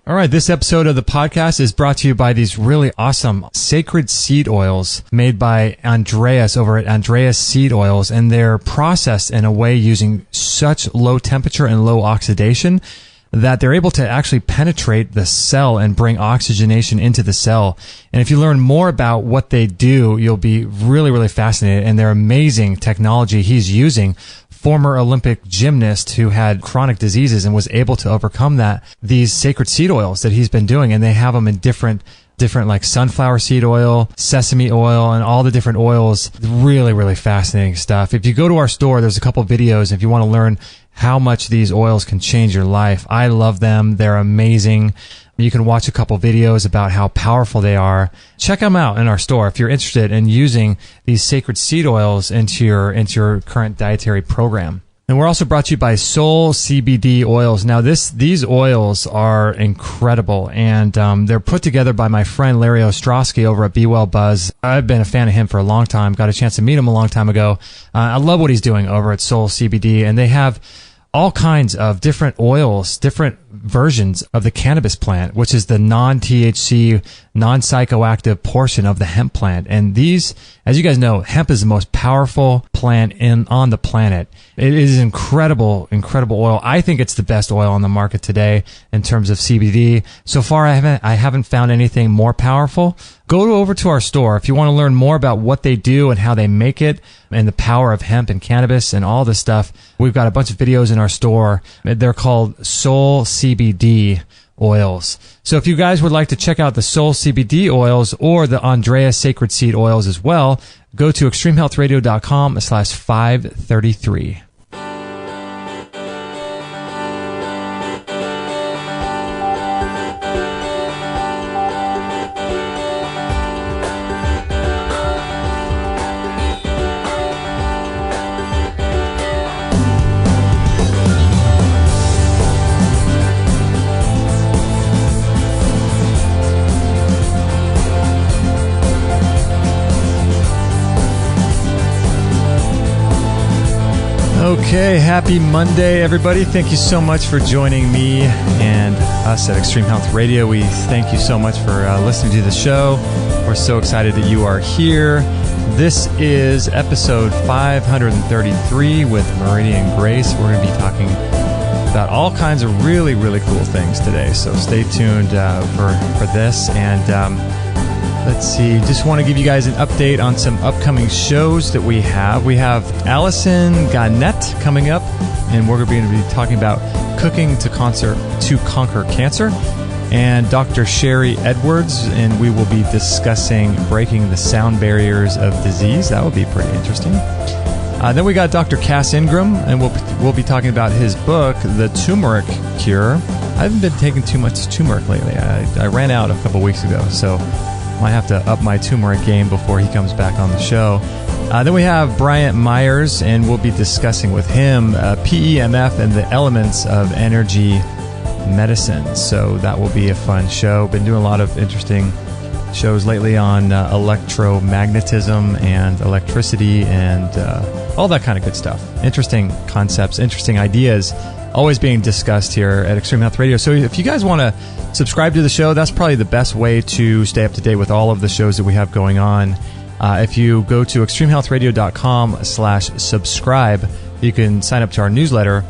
All right, this episode of the podcast is brought to you by these really awesome sacred seed oils made by Andreas over at Andreas Seed Oils, and they're processed in a way using such low temperature and low oxidation that they're able to actually penetrate the cell and bring oxygenation into the cell. And if you learn more about what they do, you'll be really, really fascinated. And their amazing technology he's using. Former Olympic gymnast who had chronic diseases and was able to overcome that. These sacred seed oils that he's been doing, and they have them in different like sunflower seed oil, sesame oil, and all the different oils. Really, really fascinating stuff. If you go to our store, there's a couple videos if you want to learn how much these oils can change your life. I love them. They're amazing. You can watch a couple videos about how powerful they are. Check them out in our store if you're interested in using these sacred seed oils into your current dietary program. And we're also brought to you by Soul CBD oils. Now, these oils are incredible, and they're put together by my friend Larry Ostrowski over at Be Well Buzz. I've been a fan of him for a long time. Got a chance to meet him a long time ago. I love what he's doing over at Soul CBD, and they have all kinds of different oils, different versions of the cannabis plant, which is the non-THC, non-psychoactive portion of the hemp plant. And these, as you guys know, hemp is the most powerful plant on the planet. It is incredible oil. I think it's the best oil on the market today in terms of CBD. So far, I haven't found anything more powerful. Go over to our store if you want to learn more about what they do and how they make it and the power of hemp and cannabis and all this stuff. We've got a bunch of videos in our store. They're called Soul CBD oils. So if you guys would like to check out the Soul CBD oils or the Andreas Sacred Seed oils as well, go to extremehealthradio.com/533. Okay, happy Monday, everybody. Thank you so much for joining me and us at Extreme Health Radio. We thank you so much for listening to the show. We're so excited that you are here. This is episode 533 with Meridian Grace. We're going to be talking about all kinds of really, really cool things today. So stay tuned for this. And let's see, just want to give you guys an update on some upcoming shows that we have. We have Allison Garnett coming up, and we're going to be talking about cooking to conquer cancer. And Dr. Sherry Edwards, and we will be discussing breaking the sound barriers of disease. That will be pretty interesting. Then we got Dr. Cass Ingram, and we'll be talking about his book, The Turmeric Cure. I haven't been taking too much turmeric lately. I ran out a couple weeks ago, so might have to up my turmeric game before he comes back on the show. Then we have Bryant Myers, and we'll be discussing with him PEMF and the elements of energy medicine. So that will be a fun show. Been doing a lot of interesting shows lately on electromagnetism and electricity and all that kind of good stuff. Interesting concepts, interesting ideas, always being discussed here at Extreme Health Radio. So if you guys want to subscribe to the show, that's probably the best way to stay up to date with all of the shows that we have going on. If you go to extremehealthradio.com/subscribe, you can sign up to our newsletter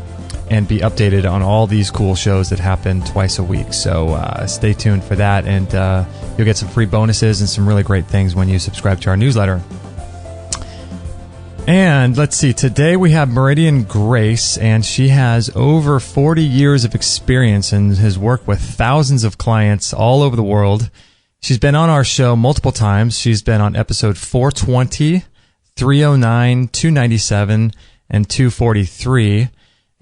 and be updated on all these cool shows that happen twice a week. So stay tuned for that, and you'll get some free bonuses and some really great things when you subscribe to our newsletter. And let's see, today we have Meridian Grace, and she has over 40 years of experience and has worked with thousands of clients all over the world. She's been on our show multiple times. She's been on episode 420, 309, 297, and 243.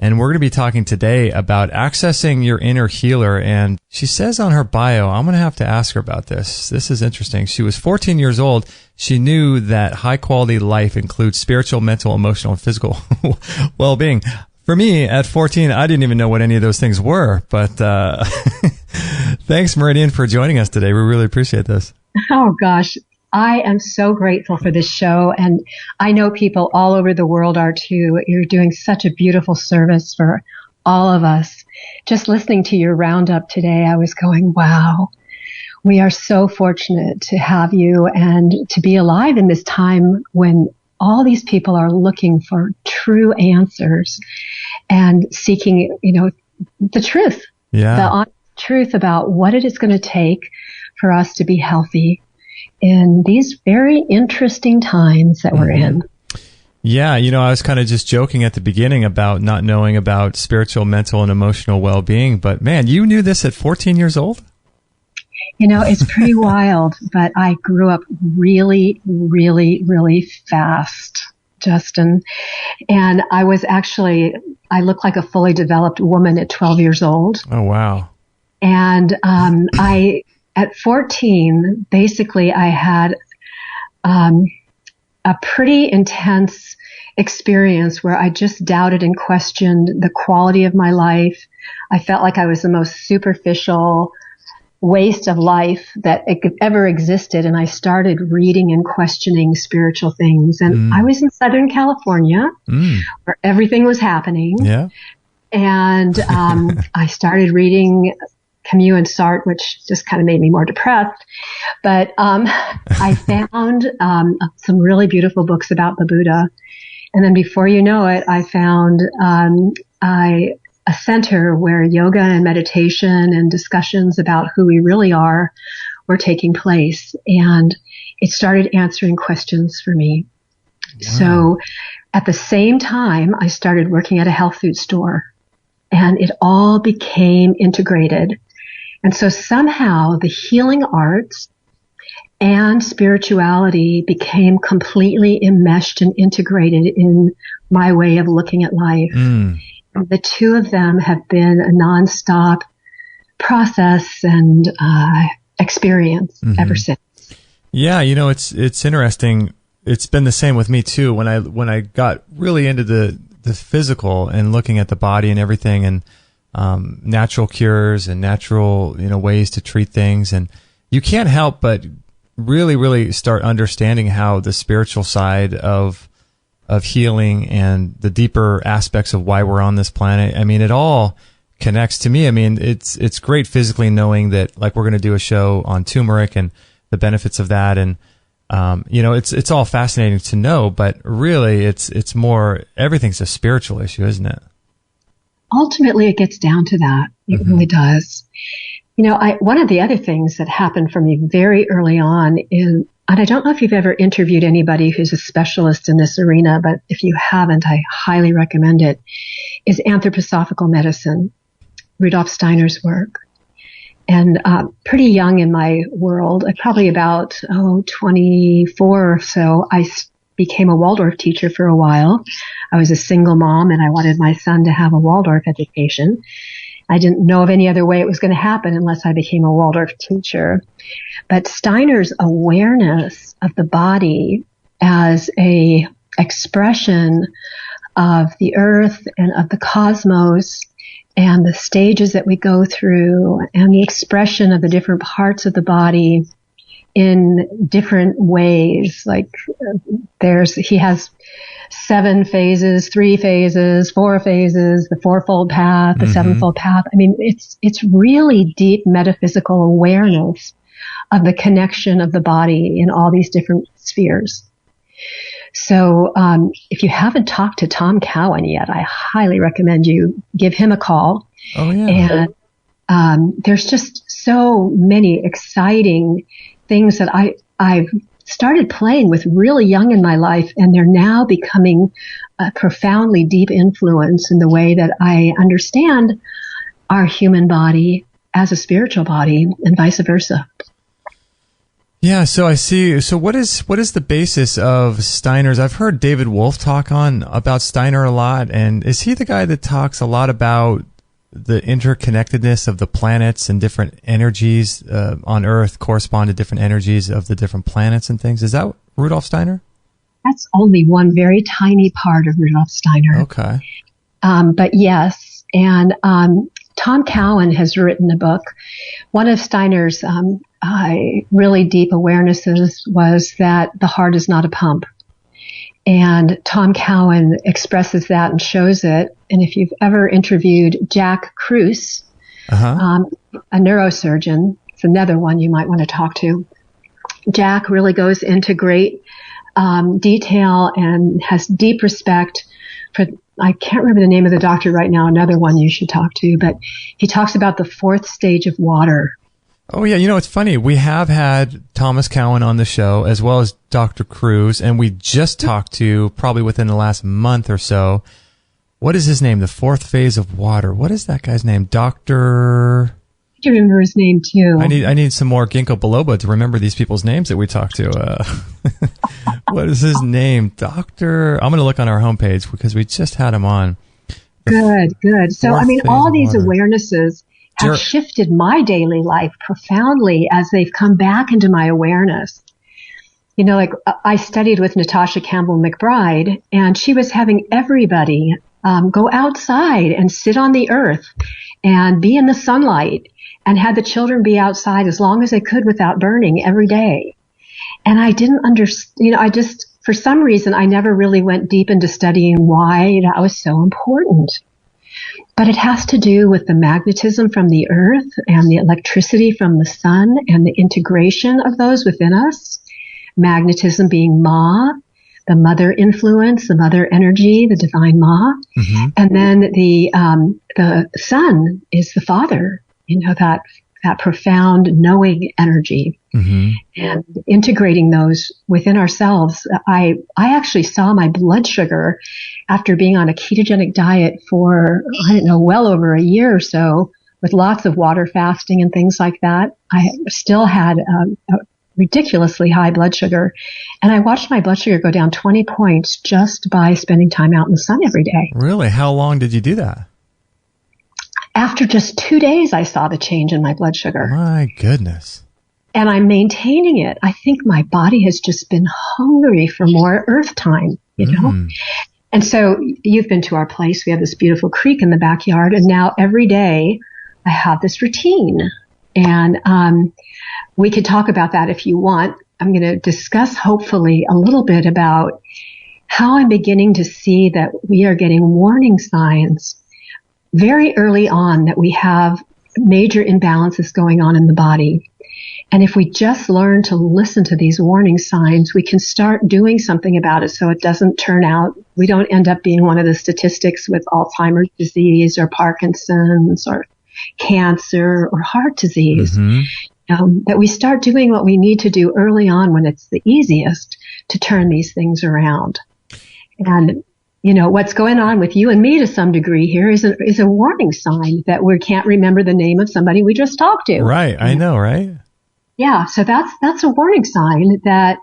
And we're going to be talking today about accessing your inner healer. And she says on her bio, I'm going to have to ask her about this. This is interesting. She was 14 years old. She knew that high quality life includes spiritual, mental, emotional, and physical well-being. For me, at 14, I didn't even know what any of those things were. But thanks, Meridian, for joining us today. We really appreciate this. Oh, gosh. I am so grateful for this show, and I know people all over the world are too. You're doing such a beautiful service for all of us. just listening to your roundup today, I was going, wow, we are so fortunate to have you and to be alive in this time when all these people are looking for true answers and seeking, the truth, the honest truth about what it is going to take for us to be healthy in these very interesting times that we're in. Yeah, I was kind of just joking at the beginning about not knowing about spiritual, mental, and emotional well-being, but man, you knew this at 14 years old? It's pretty wild, but I grew up really, really, really fast, Justin. And I looked like a fully developed woman at 12 years old. Oh, wow. And at 14, basically I had a pretty intense experience where I just doubted and questioned the quality of my life. I felt like I was the most superficial waste of life that ever existed. And I started reading and questioning spiritual things. And I was in Southern California where everything was happening. Yeah. And I started reading Camus and Sartre, which just kind of made me more depressed. But I found some really beautiful books about the Buddha. And then before you know it, I found a center where yoga and meditation and discussions about who we really are were taking place. And it started answering questions for me. Wow. So at the same time, I started working at a health food store, and it all became integrated. And so somehow the healing arts and spirituality became completely enmeshed and integrated in my way of looking at life. The two of them have been a nonstop process and experience ever since. Yeah, it's interesting. It's been the same with me too. When I got really into the physical and looking at the body and everything, and natural cures and natural ways to treat things, and you can't help but really, really start understanding how the spiritual side of healing and the deeper aspects of why we're on this planet. I mean, it all connects to me. I mean, it's great physically knowing that, like, we're going to do a show on turmeric and the benefits of that. And, it's all fascinating to know, but really it's more, everything's a spiritual issue, isn't it? Ultimately, it gets down to that. It really does. One of the other things that happened for me very early on is, and I don't know if you've ever interviewed anybody who's a specialist in this arena, but if you haven't, I highly recommend it, is anthroposophical medicine, Rudolf Steiner's work. And pretty young in my world, probably about 24 or so, I became a Waldorf teacher for a while. I was a single mom, and I wanted my son to have a Waldorf education. I didn't know of any other way it was going to happen unless I became a Waldorf teacher. But Steiner's awareness of the body as a expression of the earth and of the cosmos and the stages that we go through and the expression of the different parts of the body in different ways. Like he has 7 phases, 3 phases, 4 phases, the fourfold path, the sevenfold path. I mean, it's really deep metaphysical awareness of the connection of the body in all these different spheres. So, if you haven't talked to Tom Cowan yet, I highly recommend you give him a call. Oh, yeah. And, there's just so many exciting things that I've started playing with really young in my life, and they're now becoming a profoundly deep influence in the way that I understand our human body as a spiritual body and vice versa. Yeah, so I see. So what is the basis of Steiner's? I've heard David Wolf talk about Steiner a lot, and is he the guy that talks a lot about the interconnectedness of the planets and different energies on Earth correspond to different energies of the different planets and things? Is that Rudolf Steiner? That's only one very tiny part of Rudolf Steiner. Okay. But yes, and Tom Cowan has written a book. One of Steiner's really deep awarenesses was that the heart is not a pump. And Tom Cowan expresses that and shows it. And if you've ever interviewed Jack Kruse, a neurosurgeon, it's another one you might want to talk to. Jack really goes into great detail and has deep respect for, I can't remember the name of the doctor right now, another one you should talk to, but he talks about the fourth stage of water. Oh, yeah. You know, it's funny. We have had Thomas Cowan on the show as well as Dr. Kruse, and we just talked to, probably within the last month or so, what is his name? The fourth phase of water. What is that guy's name? Dr. I do remember his name too. I need some more ginkgo biloba to remember these people's names that we talked to. What is his name? Doctor. I'm going to look on our homepage because we just had him on. Good. So, I mean, all these awarenesses have shifted my daily life profoundly as they've come back into my awareness. You know, like I studied with Natasha Campbell McBride, and she was having everybody go outside and sit on the earth and be in the sunlight, and had the children be outside as long as they could without burning every day. And I didn't understand, for some reason, I never really went deep into studying why that was so important. But it has to do with the magnetism from the earth and the electricity from the sun and the integration of those within us. Magnetism being Ma, the mother influence, the mother energy, the divine Ma. Mm-hmm. And then the sun is the father, that profound knowing energy. Mm-hmm. And integrating those within ourselves. I actually saw my blood sugar after being on a ketogenic diet for, well over a year or so, with lots of water fasting and things like that. I still had a ridiculously high blood sugar. And I watched my blood sugar go down 20 points just by spending time out in the sun every day. Really? How long did you do that? After just 2 days, I saw the change in my blood sugar. My goodness. And I'm maintaining it. I think my body has just been hungry for more earth time, you know? And so you've been to our place. We have this beautiful creek in the backyard. And now every day I have this routine. And we could talk about that if you want. I'm going to discuss hopefully a little bit about how I'm beginning to see that we are getting warning signs very early on that we have major imbalances going on in the body. And if we just learn to listen to these warning signs, we can start doing something about it so it doesn't turn out, we don't end up being one of the statistics with Alzheimer's disease or Parkinson's or cancer or heart disease. Mm-hmm. That we start doing what we need to do early on when it's the easiest to turn these things around. And what's going on with you and me to some degree here is a warning sign that we can't remember the name of somebody we just talked to. Right. I know, right? Yeah. So that's a warning sign that,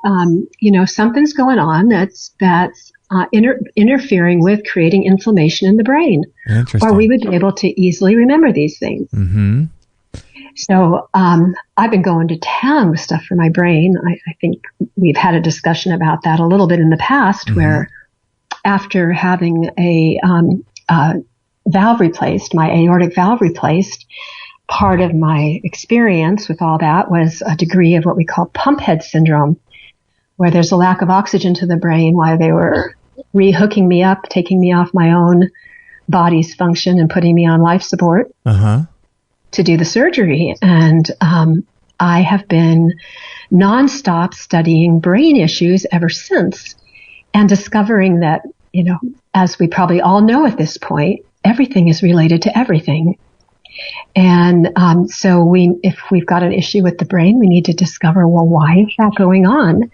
something's going on that's interfering with creating inflammation in the brain. Interesting. Or we would be able to easily remember these things. Mm-hmm. So, I've been going to town with stuff for my brain. I think we've had a discussion about that a little bit in the past, mm-hmm. where after having a valve replaced, my aortic valve replaced, part of my experience with all that was a degree of what we call pump head syndrome, where there's a lack of oxygen to the brain while they were rehooking me up, taking me off my own body's function and putting me on life support to do the surgery. And I have been nonstop studying brain issues ever since, and discovering that, as we probably all know at this point, everything is related to everything. And so if we've got an issue with the brain, we need to discover, well, why is that going on?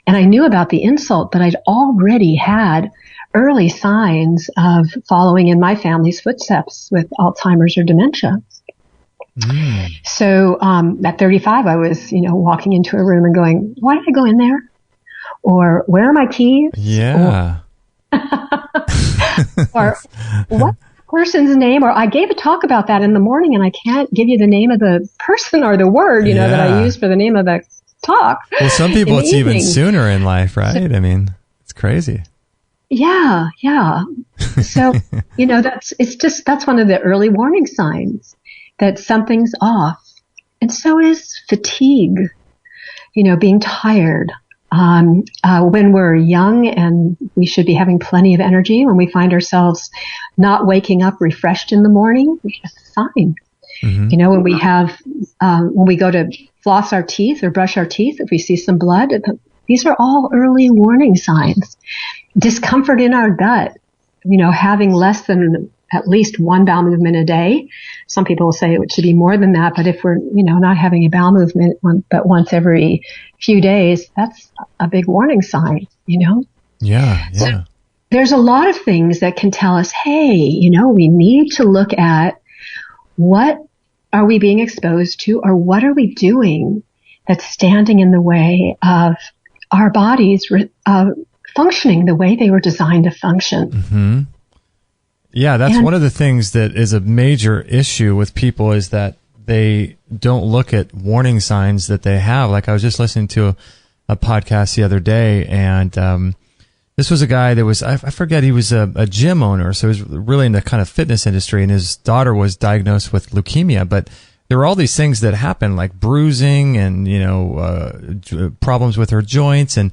And I knew about the insult, but I'd already had early signs of following in my family's footsteps with Alzheimer's or dementia. Mm. So at 35, I was, walking into a room and going, why did I go in there? Or where are my keys? Yeah. Or what person's name? Or I gave a talk about that in the morning, and I can't give you the name of the person or the word, that I use for the name of the talk. Well, some people it's even sooner in life, right? I mean, it's crazy. Yeah. So, that's one of the early warning signs that something's off. And so is fatigue, being tired. when we're young and we should be having plenty of energy, when we find ourselves not waking up refreshed in the morning, that's a sign. Mm-hmm. When we have, when we go to floss our teeth or brush our teeth, if we see some blood, these are all early warning signs. Discomfort in our gut, having less than at least one bowel movement a day. Some people will say it should be more than that, but if we're, not having a bowel movement but once every few days, that's a big warning sign, Yeah. So there's a lot of things that can tell us, hey, we need to look at what are we being exposed to, or what are we doing that's standing in the way of our bodies functioning the way they were designed to function. Mm-hmm. Yeah, that's one of the things that is a major issue with people, is that they don't look at warning signs that they have. Like, I was just listening to a podcast the other day, and this was a guy that was, I forget, he was a gym owner, so he was really in the kind of fitness industry, and his daughter was diagnosed with leukemia, but there were all these things that happened, like bruising and, problems with her joints. And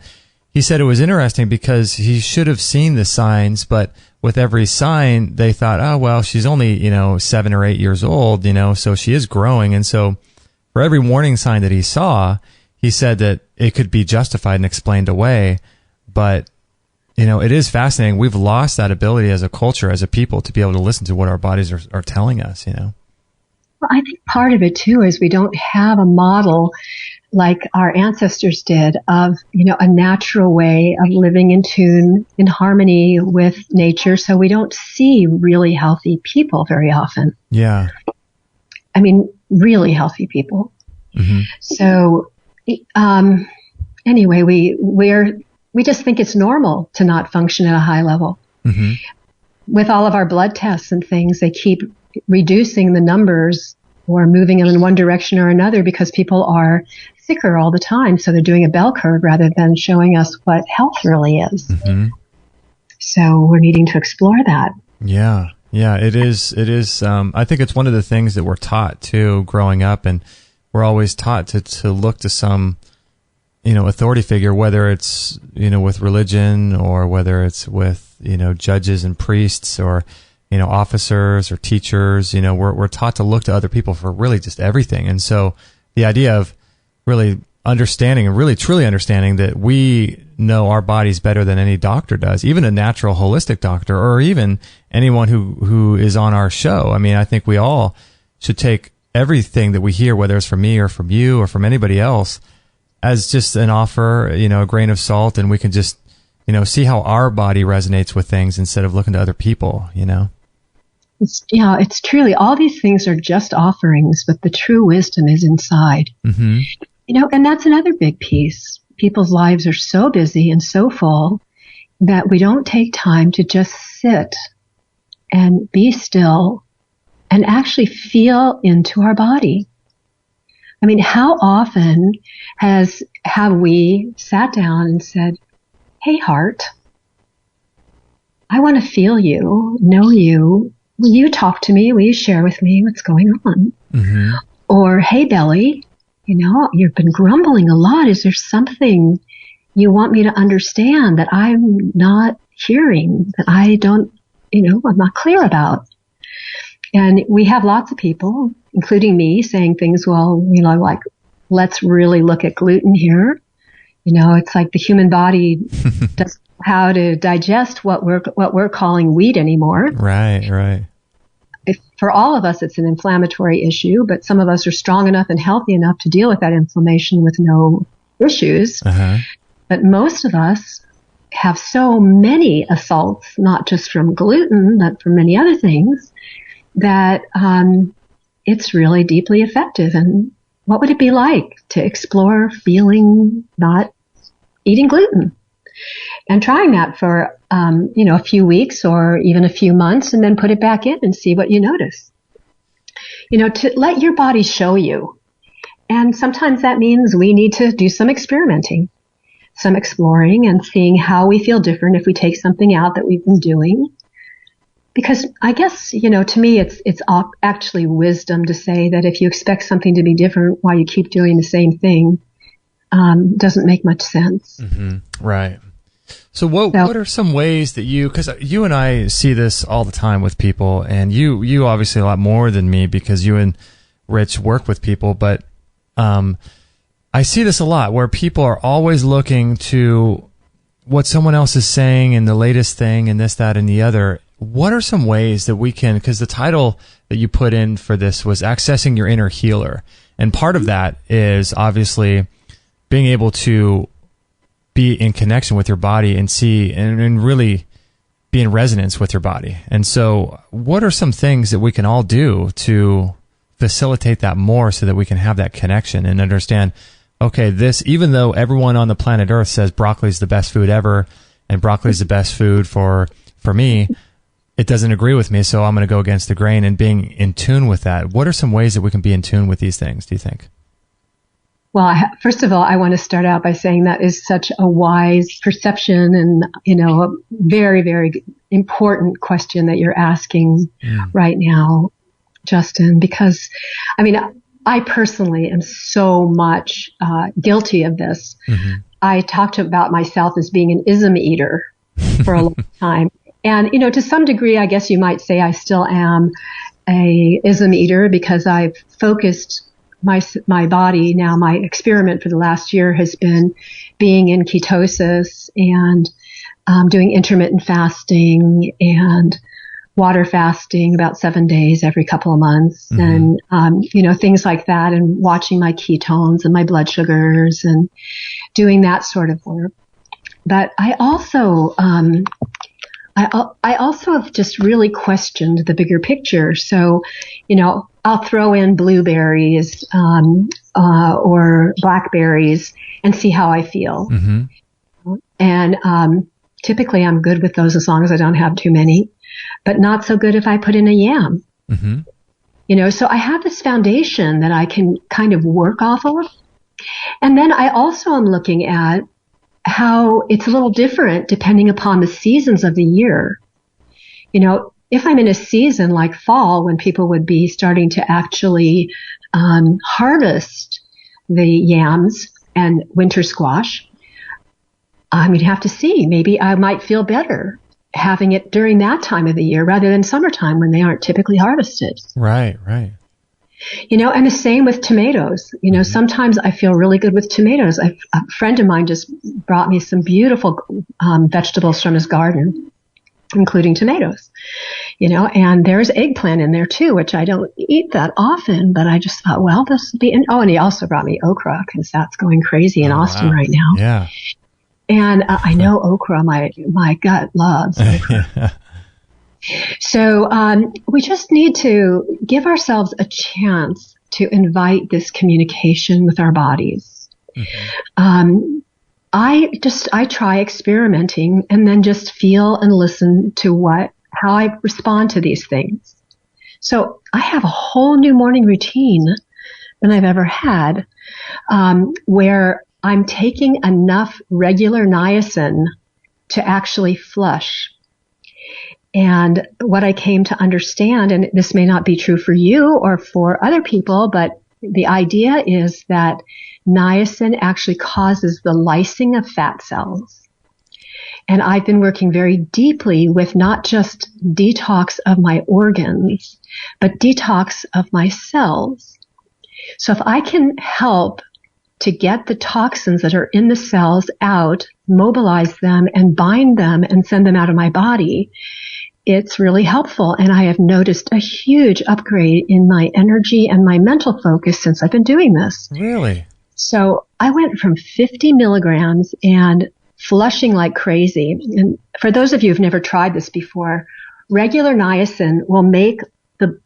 he said it was interesting because he should have seen the signs, but with every sign, they thought, oh, well, she's only, 7 or 8 years old, so she is growing. And so for every warning sign that he saw, he said that it could be justified and explained away. But, it is fascinating. We've lost that ability as a culture, as a people, to be able to listen to what our bodies are telling us, Well, I think part of it, too, is we don't have a model like our ancestors did of, a natural way of living in tune, in harmony with nature. So we don't see really healthy people very often. Yeah. I mean, really healthy people. Mm-hmm. So, anyway, we just think it's normal to not function at a high level. Mm-hmm. With all of our blood tests and things, they keep reducing the numbers or moving them in one direction or another because people are sicker all the time. So they're doing a bell curve rather than showing us what health really is. Mm-hmm. So we're needing to explore that. Yeah. Yeah, it is. It is. I think it's one of the things that we're taught too growing up, and we're always taught to look to some, authority figure, whether it's, with religion or whether it's with, judges and priests or, officers or teachers. We're taught to look to other people for really just everything. And so the idea of really understanding and really truly understanding that we know our bodies better than any doctor does, even a natural holistic doctor, or even anyone who is on our show. I mean, I think we all should take everything that we hear, whether it's from me or from you or from anybody else, as just an offer, a grain of salt, and we can just, see how our body resonates with things instead of looking to other people, It's truly, all these things are just offerings, but the true wisdom is inside. Mm-hmm. And that's another big piece. People's lives are so busy and so full that we don't take time to just sit and be still and actually feel into our body. I mean, how often have we sat down and said, hey, heart, I want to feel you, know you. Will you talk to me? Will you share with me what's going on? Mm-hmm. Or, hey, belly, you've been grumbling a lot. Is there something you want me to understand that I'm not hearing, that I don't, I'm not clear about? And we have lots of people, including me, saying things, well, like, let's really look at gluten here. It's like the human body doesn't know how to digest what we're calling wheat anymore. Right. For all of us, it's an inflammatory issue, but some of us are strong enough and healthy enough to deal with that inflammation with no issues. Uh-huh. But most of us have so many assaults, not just from gluten, but from many other things, that it's really deeply effective. And what would it be like to explore feeling not eating gluten? And trying that for, a few weeks or even a few months, and then put it back in and see what you notice. To let your body show you. And sometimes that means we need to do some experimenting, some exploring and seeing how we feel different if we take something out that we've been doing. Because I guess, to me, it's actually wisdom to say that if you expect something to be different while you keep doing the same thing, doesn't make much sense. Mm-hmm. Right. So what are some ways that because you and I see this all the time with people, and you obviously a lot more than me because you and Rich work with people, but I see this a lot where people are always looking to what someone else is saying and the latest thing and this, that, and the other. What are some ways that we can, because the title that you put in for this was Accessing Your Inner Healer. And part of that is obviously being able to be in connection with your body and see and really be in resonance with your body. And so what are some things that we can all do to facilitate that more so that we can have that connection and understand, okay, this, even though everyone on the planet Earth says broccoli is the best food ever and broccoli is the best food for me, it doesn't agree with me, so I'm going to go against the grain. And being in tune with that, what are some ways that we can be in tune with these things, do you think? Well, first of all, I want to start out by saying that is such a wise perception and, a very, very important question that you're asking right now, Justin, because, I personally am so much guilty of this. Mm-hmm. I talked about myself as being an ism eater for a long time. And, to some degree, I guess you might say I still am a ism eater because I've focused my body. Now, my experiment for the last year has been being in ketosis and doing intermittent fasting and water fasting about 7 days every couple of months. Mm-hmm. And, things like that, and watching my ketones and my blood sugars and doing that sort of work. But I also have just really questioned the bigger picture. So, I'll throw in blueberries or blackberries and see how I feel. Mm-hmm. And typically I'm good with those as long as I don't have too many, but not so good if I put in a yam. Mm-hmm. So I have this foundation that I can kind of work off of. And then I also am looking at how it's a little different depending upon the seasons of the year. If I'm in a season like fall when people would be starting to actually harvest the yams and winter squash, we'd have to see. Maybe I might feel better having it during that time of the year rather than summertime when they aren't typically harvested. Right. And the same with tomatoes. Sometimes I feel really good with tomatoes. A friend of mine just brought me some beautiful vegetables from his garden, including tomatoes. And there's eggplant in there too, which I don't eat that often, but I just thought, well, this would be, and he also brought me okra because that's going crazy in Austin right now. Yeah. And I know okra, my gut loves okra. So we just need to give ourselves a chance to invite this communication with our bodies. Mm-hmm. I try experimenting and then just feel and listen to how I respond to these things. So I have a whole new morning routine than I've ever had, where I'm taking enough regular niacin to actually flush. And what I came to understand, and this may not be true for you or for other people, but the idea is that niacin actually causes the lysing of fat cells. And I've been working very deeply with not just detox of my organs, but detox of my cells. So if I can help to get the toxins that are in the cells out, mobilize them and bind them and send them out of my body, it's really helpful. And I have noticed a huge upgrade in my energy and my mental focus since I've been doing this. Really? So I went from 50 milligrams and flushing like crazy. And for those of you who've never tried this before, regular niacin will make the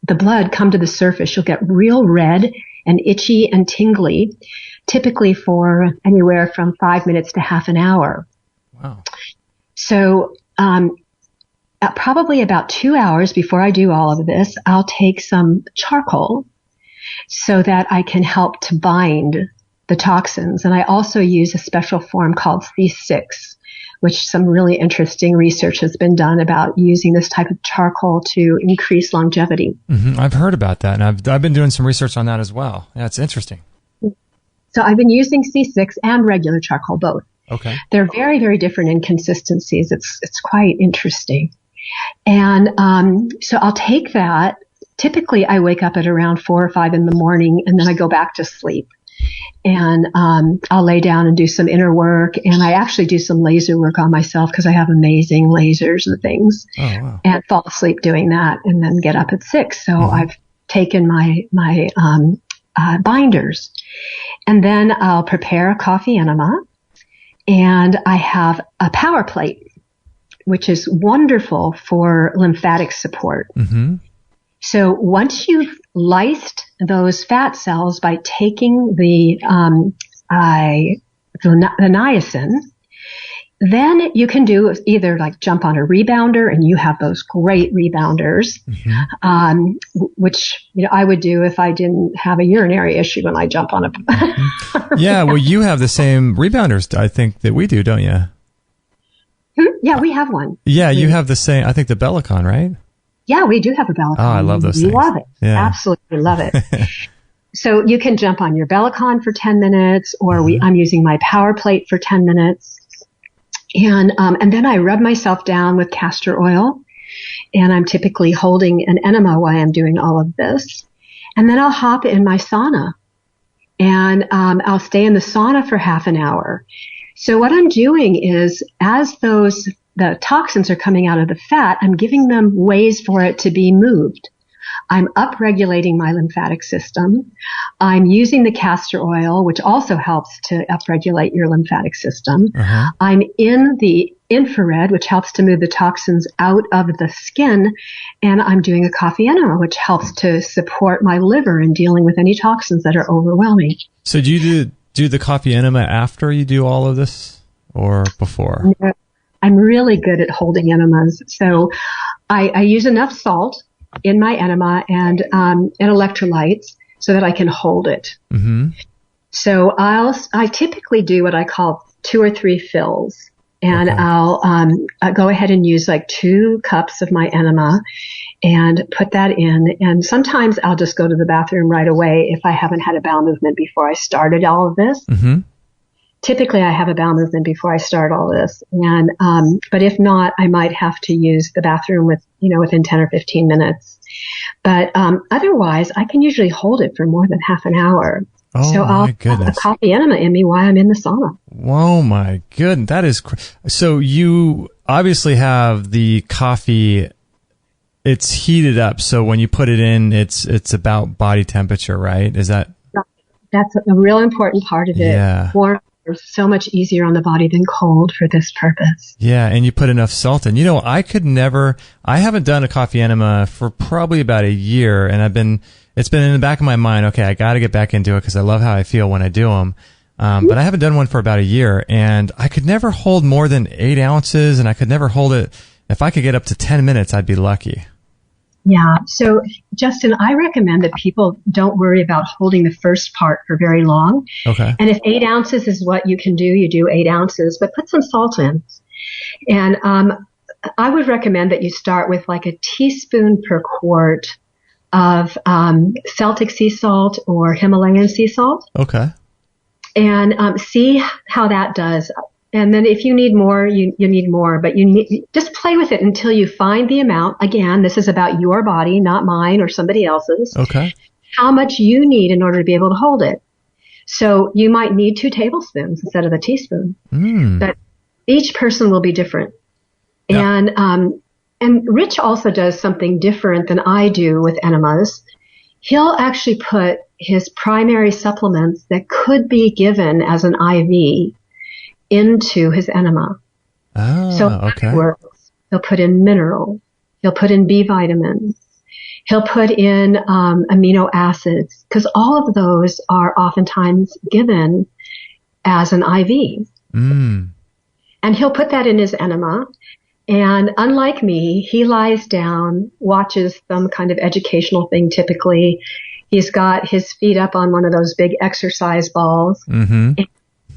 blood come to the surface. You'll get real red and itchy and tingly, typically for anywhere from 5 minutes to half an hour. Wow. So probably about 2 hours before I do all of this, I'll take some charcoal so that I can help to bind the toxins. And I also use a special form called C6, which some really interesting research has been done about using this type of charcoal to increase longevity. Mm-hmm. I've heard about that, and I've been doing some research on that as well. Yeah, it's interesting. So I've been using C6 and regular charcoal both. Okay. They're very, very different in consistencies. It's quite interesting. And so I'll take that. Typically, I wake up at around 4 or 5 in the morning, and then I go back to sleep. And I'll lay down and do some inner work, and I actually do some laser work on myself because I have amazing lasers and things. Oh, wow. And fall asleep doing that, and then get up at 6. So I've taken my binders, and then I'll prepare a coffee enema, and I have a power plate, which is wonderful for lymphatic support. Mm-hmm. So once you've lysed those fat cells by taking the niacin, then you can do either like jump on a rebounder, and you have those great rebounders, which I would do if I didn't have a urinary issue when I jump on a. Yeah, well, you have the same rebounders, I think, that we do, don't you? Yeah, we have one. Yeah, you have the same. I think the Bellicon, right? Yeah, we do have a Bellicon. Oh, I love those things. Love it. Yeah. Absolutely love it. So you can jump on your Bellicon for 10 minutes, or I'm using my power plate for 10 minutes. And then I rub myself down with castor oil, and I'm typically holding an enema while I'm doing all of this. And then I'll hop in my sauna, and I'll stay in the sauna for half an hour. So what I'm doing is, as the toxins are coming out of the fat, I'm giving them ways for it to be moved. I'm upregulating my lymphatic system. I'm using the castor oil, which also helps to upregulate your lymphatic system. I'm in the infrared, which helps to move the toxins out of the skin. And I'm doing a coffee enema, which helps to support my liver in dealing with any toxins that are overwhelming. So do you do the coffee enema after you do all of this, or before? I'm really good at holding enemas. So I use enough salt in my enema and electrolytes so that I can hold it. Mm-hmm. So I typically do what I call 2 or 3 fills, and I'll go ahead and use like 2 cups of my enema and put that in. And sometimes I'll just go to the bathroom right away if I haven't had a bowel movement before I started all of this. Mm-hmm. Typically, I have a bowel movement before I start all this, and but if not, I might have to use the bathroom within 10 or 15 minutes. But otherwise, I can usually hold it for more than half an hour. Oh, so I'll have a coffee enema in me while I'm in the sauna. Oh my goodness, that is so. You obviously have the coffee. It's heated up, so when you put it in, it's about body temperature, right? Is that? That's a real important part of it. Yeah. Warm is so much easier on the body than cold for this purpose. Yeah, and you put enough salt in. I haven't done a coffee enema for probably about a year, and it's been in the back of my mind, okay, I got to get back into it because I love how I feel when I do them. But I haven't done one for about a year, and I could never hold more than 8 ounces, and I could never hold it. If I could get up to 10 minutes, I'd be lucky. Yeah. So, Justin, I recommend that people don't worry about holding the first part for very long. Okay. And if 8 ounces is what you can do, you do 8 ounces, but put some salt in. And I would recommend that you start with like a teaspoon per quart of Celtic sea salt or Himalayan sea salt. Okay. And see how that does. And then if you need more, you need more, but just play with it until you find the amount. Again, this is about your body, not mine or somebody else's. Okay. How much you need in order to be able to hold it. So you might need 2 tablespoons instead of a teaspoon. But each person will be different. Yeah. And Rich also does something different than I do with enemas. He'll actually put his primary supplements that could be given as an IV into his enema. Oh, so okay. He'll put in minerals. He'll put in B vitamins. He'll put in amino acids, because all of those are oftentimes given as an IV. And he'll put that in his enema. And unlike me, he lies down, watches some kind of educational thing typically. He's got his feet up on one of those big exercise balls. Mm-hmm.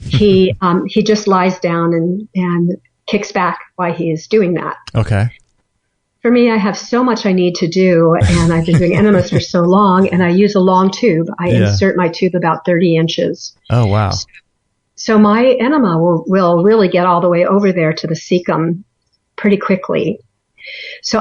He just lies down and kicks back while he is doing that. Okay. For me, I have so much I need to do, and I've been doing enemas for so long, and I use a long tube. I insert my tube about 30 inches. Oh, wow. So my enema will really get all the way over there to the cecum pretty quickly. So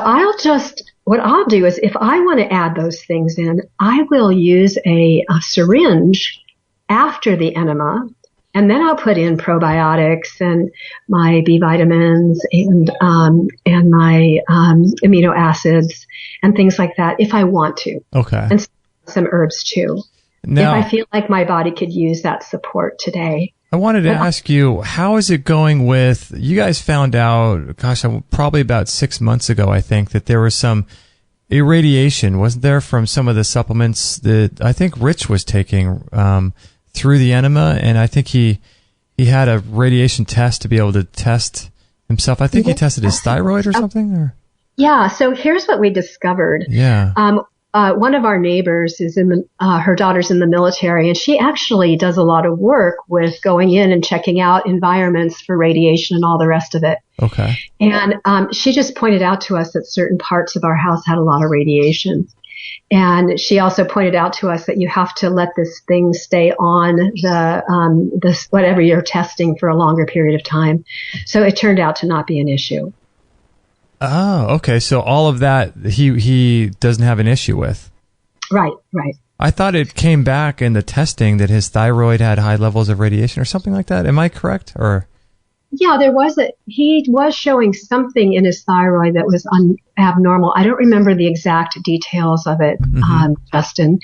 what I'll do is if I want to add those things in, I will use a syringe after the enema, and then I'll put in probiotics and my B vitamins and my amino acids and things like that if I want to. Okay. And some herbs too. Now, if I feel like my body could use that support today. I wanted to ask you, how is it going with, you guys found out, probably about 6 months ago, I think, that there was some irradiation, wasn't there, from some of the supplements that I think Rich was taking through the enema, and I think he had a radiation test to be able to test himself. I think he tested his thyroid or something. Or? Yeah. So here's what we discovered. Yeah. One of our neighbors is her daughter's in the military, and she actually does a lot of work with going in and checking out environments for radiation and all the rest of it. Okay. And she just pointed out to us that certain parts of our house had a lot of radiation. And she also pointed out to us that you have to let this thing stay on this whatever you're testing for a longer period of time. So it turned out to not be an issue. Oh, okay. So all of that he doesn't have an issue with. Right. I thought it came back in the testing that his thyroid had high levels of radiation or something like that. Am I correct? Or yeah, he was showing something in his thyroid that was abnormal. I don't remember the exact details of it, Justin.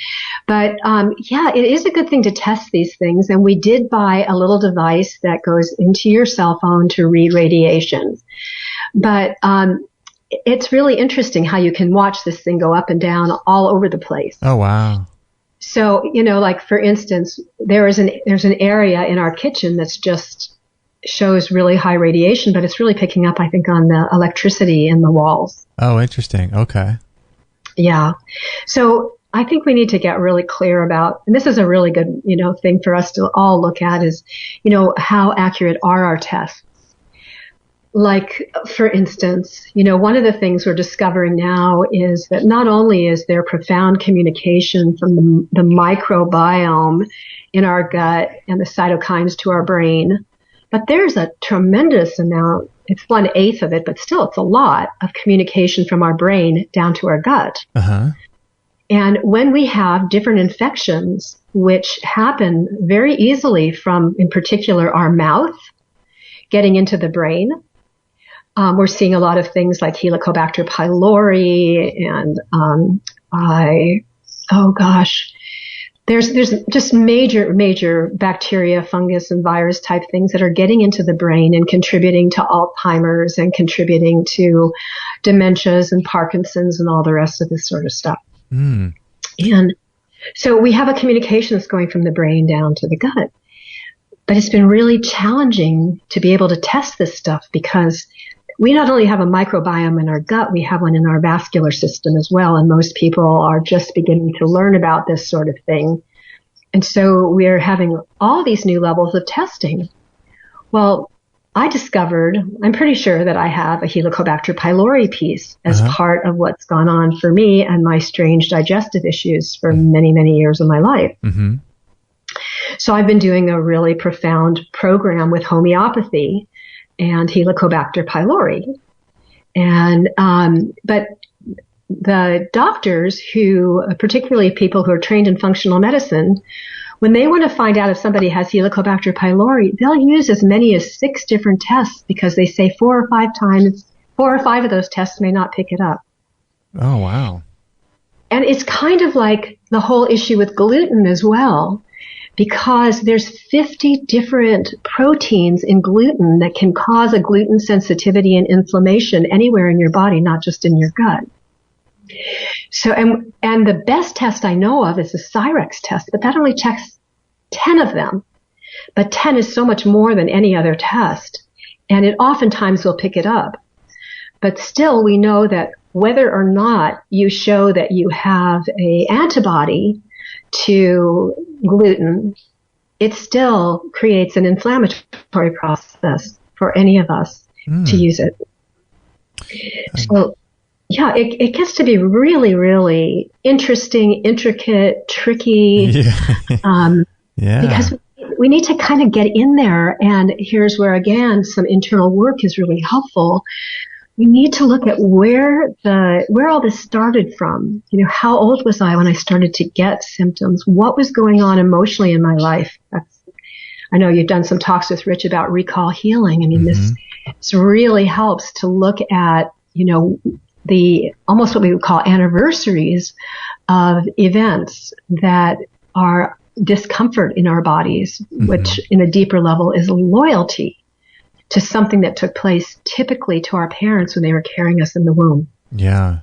But yeah, it is a good thing to test these things. And we did buy a little device that goes into your cell phone to read radiation. But it's really interesting how you can watch this thing go up and down all over the place. Oh, wow. So, like for instance, there's an area in our kitchen that's just shows really high radiation, but it's really picking up, I think, on the electricity in the walls. Oh, interesting. Okay. Yeah. So I think we need to get really clear about, and this is a really good, thing for us to all look at is, how accurate are our tests? Like, for instance, one of the things we're discovering now is that not only is there profound communication from the microbiome in our gut and the cytokines to our brain, but there's a tremendous amount, it's 1/8 of it, but still it's a lot of communication from our brain down to our gut. Uh-huh. And when we have different infections, which happen very easily from, in particular, our mouth getting into the brain, we're seeing a lot of things like Helicobacter pylori and, there's just major bacteria, fungus, and virus type things that are getting into the brain and contributing to Alzheimer's and contributing to dementias and Parkinson's and all the rest of this sort of stuff. Mm. And so we have a communication that's going from the brain down to the gut. But it's been really challenging to be able to test this stuff because we not only have a microbiome in our gut, we have one in our vascular system as well. And most people are just beginning to learn about this sort of thing. And so we're having all these new levels of testing. Well, I'm pretty sure that I have a Helicobacter pylori piece as part of what's gone on for me and my strange digestive issues for many, many years of my life. Mm-hmm. So I've been doing a really profound program with homeopathy and Helicobacter pylori. And, but the doctors particularly people who are trained in functional medicine, when they want to find out if somebody has Helicobacter pylori, they'll use as many as 6 different tests because they say 4 or 5 times, 4 or 5 of those tests may not pick it up. Oh, wow. And it's kind of like the whole issue with gluten as well. Because there's 50 different proteins in gluten that can cause a gluten sensitivity and inflammation anywhere in your body, not just in your gut. So, and the best test I know of is the Cyrex test, but that only checks 10 of them. But 10 is so much more than any other test, and it oftentimes will pick it up. But still, we know that whether or not you show that you have an antibody to gluten, it still creates an inflammatory process for any of us to use it. So Yeah, it gets to be really, really interesting, intricate, tricky. Yeah. Yeah. Because we need to kind of get in there. And here's where, again, some internal work is really helpful. We need to look at where all this started from. How old was I when I started to get symptoms? What was going on emotionally in my life? I know you've done some talks with Rich about recall healing. I mean, this really helps to look at, the almost what we would call anniversaries of events that are discomfort in our bodies, which in a deeper level is loyalty to something that took place typically to our parents when they were carrying us in the womb. Yeah.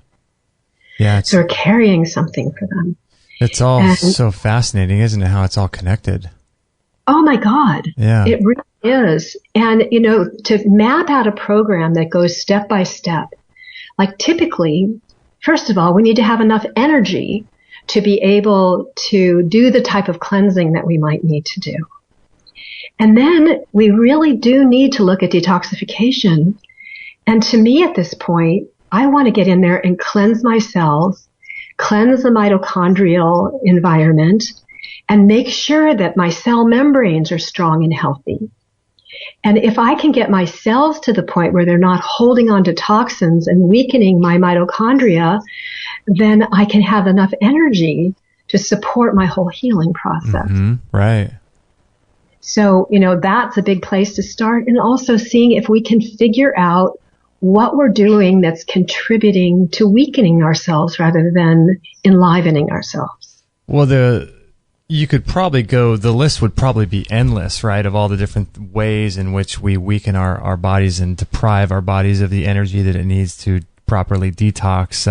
Yeah. So we're carrying something for them. It's all so fascinating, isn't it? How it's all connected. Oh my God. Yeah. It really is. And, to map out a program that goes step by step, like typically, first of all, we need to have enough energy to be able to do the type of cleansing that we might need to do. And then we really do need to look at detoxification. And to me at this point, I want to get in there and cleanse my cells, cleanse the mitochondrial environment, and make sure that my cell membranes are strong and healthy. And if I can get my cells to the point where they're not holding on to toxins and weakening my mitochondria, then I can have enough energy to support my whole healing process. Right. So, that's a big place to start. And also seeing if we can figure out what we're doing that's contributing to weakening ourselves rather than enlivening ourselves. Well, you could probably the list would probably be endless, right, of all the different ways in which we weaken our bodies and deprive our bodies of the energy that it needs to properly detox.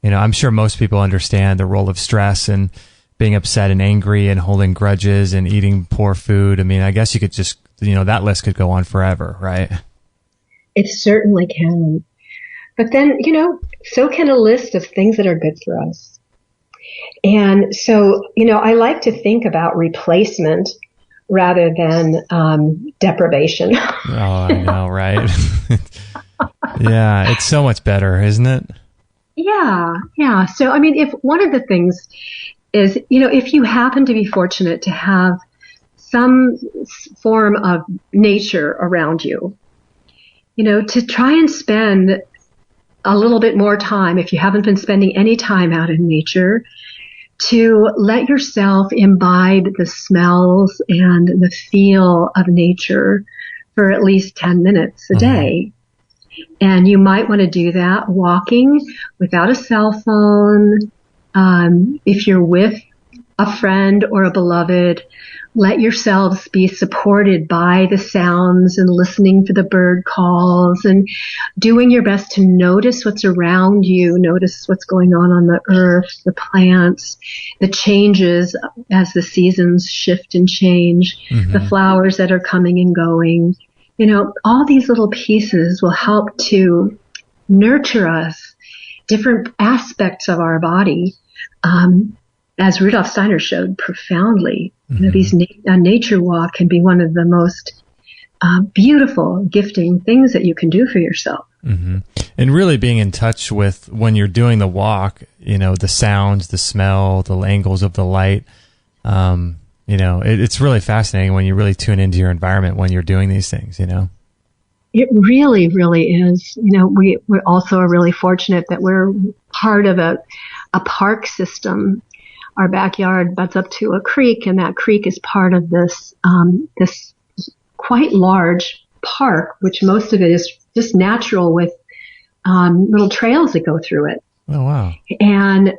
I'm sure most people understand the role of stress and being upset and angry and holding grudges and eating poor food. I mean, I guess you could just, that list could go on forever, right? It certainly can. But then, so can a list of things that are good for us. And so, I like to think about replacement rather than deprivation. Oh, I know, right? Yeah, it's so much better, isn't it? Yeah. So, I mean, if one of the things is, if you happen to be fortunate to have some form of nature around you, to try and spend a little bit more time, if you haven't been spending any time out in nature, to let yourself imbibe the smells and the feel of nature for at least 10 minutes a day. And you might want to do that walking without a cell phone. If you're with a friend or a beloved, let yourselves be supported by the sounds and listening for the bird calls and doing your best to notice what's around you, notice what's going on the earth, the plants, the changes as the seasons shift and change, the flowers that are coming and going. All these little pieces will help to nurture us, different aspects of our body, as Rudolf Steiner showed profoundly. A nature walk can be one of the most beautiful, gifting things that you can do for yourself. And really being in touch with, when you're doing the walk, the sounds, the smell, the angles of the light. It's really fascinating when you really tune into your environment when you're doing these things, It really, really is. We also are really fortunate that we're part of a park system. Our backyard butts up to a creek, and that creek is part of this quite large park, which most of it is just natural with little trails that go through it. Oh, wow. And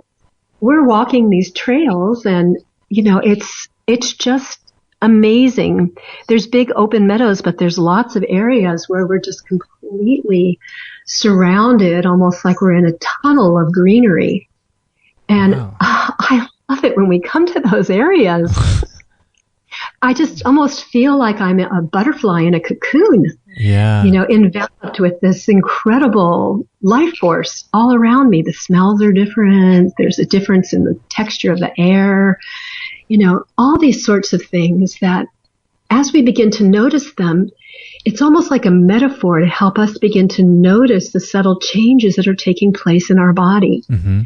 we're walking these trails, and, it's just amazing. There's big open meadows, but there's lots of areas where we're just completely surrounded, almost like we're in a tunnel of greenery. And I love it when we come to those areas. I just almost feel like I'm a butterfly in a cocoon. Yeah. Enveloped with this incredible life force all around me. The smells are different. There's a difference in the texture of the air. All these sorts of things that as we begin to notice them, it's almost like a metaphor to help us begin to notice the subtle changes that are taking place in our body. Mm-hmm.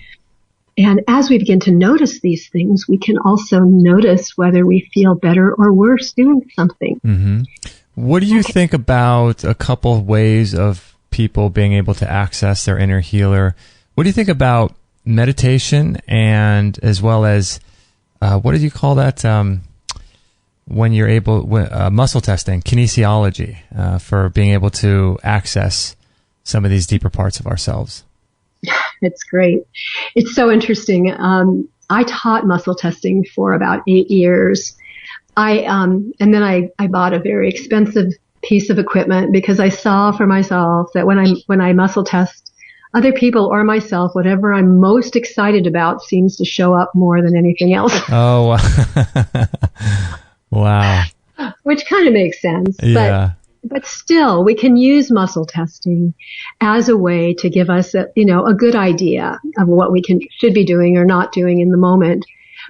And as we begin to notice these things, we can also notice whether we feel better or worse doing something. Mm-hmm. What do you think about a couple of ways of people being able to access their inner healer? What do you think about meditation and as well as, what did you call that? When you're able, muscle testing, kinesiology, for being able to access some of these deeper parts of ourselves. It's great. It's so interesting. I taught muscle testing for about 8 years. And then I bought a very expensive piece of equipment because I saw for myself that when I muscle test other people or myself, whatever I'm most excited about seems to show up more than anything else. Oh, wow. Which kind of makes sense. Yeah. But still, we can use muscle testing as a way to give us a good idea of what we should be doing or not doing in the moment.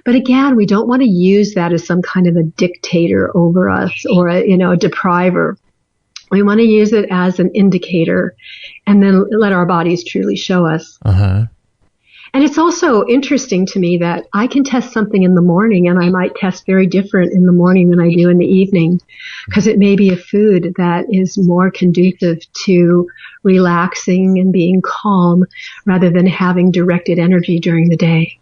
But again, we don't want to use that as some kind of a dictator over us or a depriver. We want to use it as an indicator and then let our bodies truly show us. Uh-huh. And it's also interesting to me that I can test something in the morning and I might test very different in the morning than I do in the evening because it may be a food that is more conducive to relaxing and being calm rather than having directed energy during the day.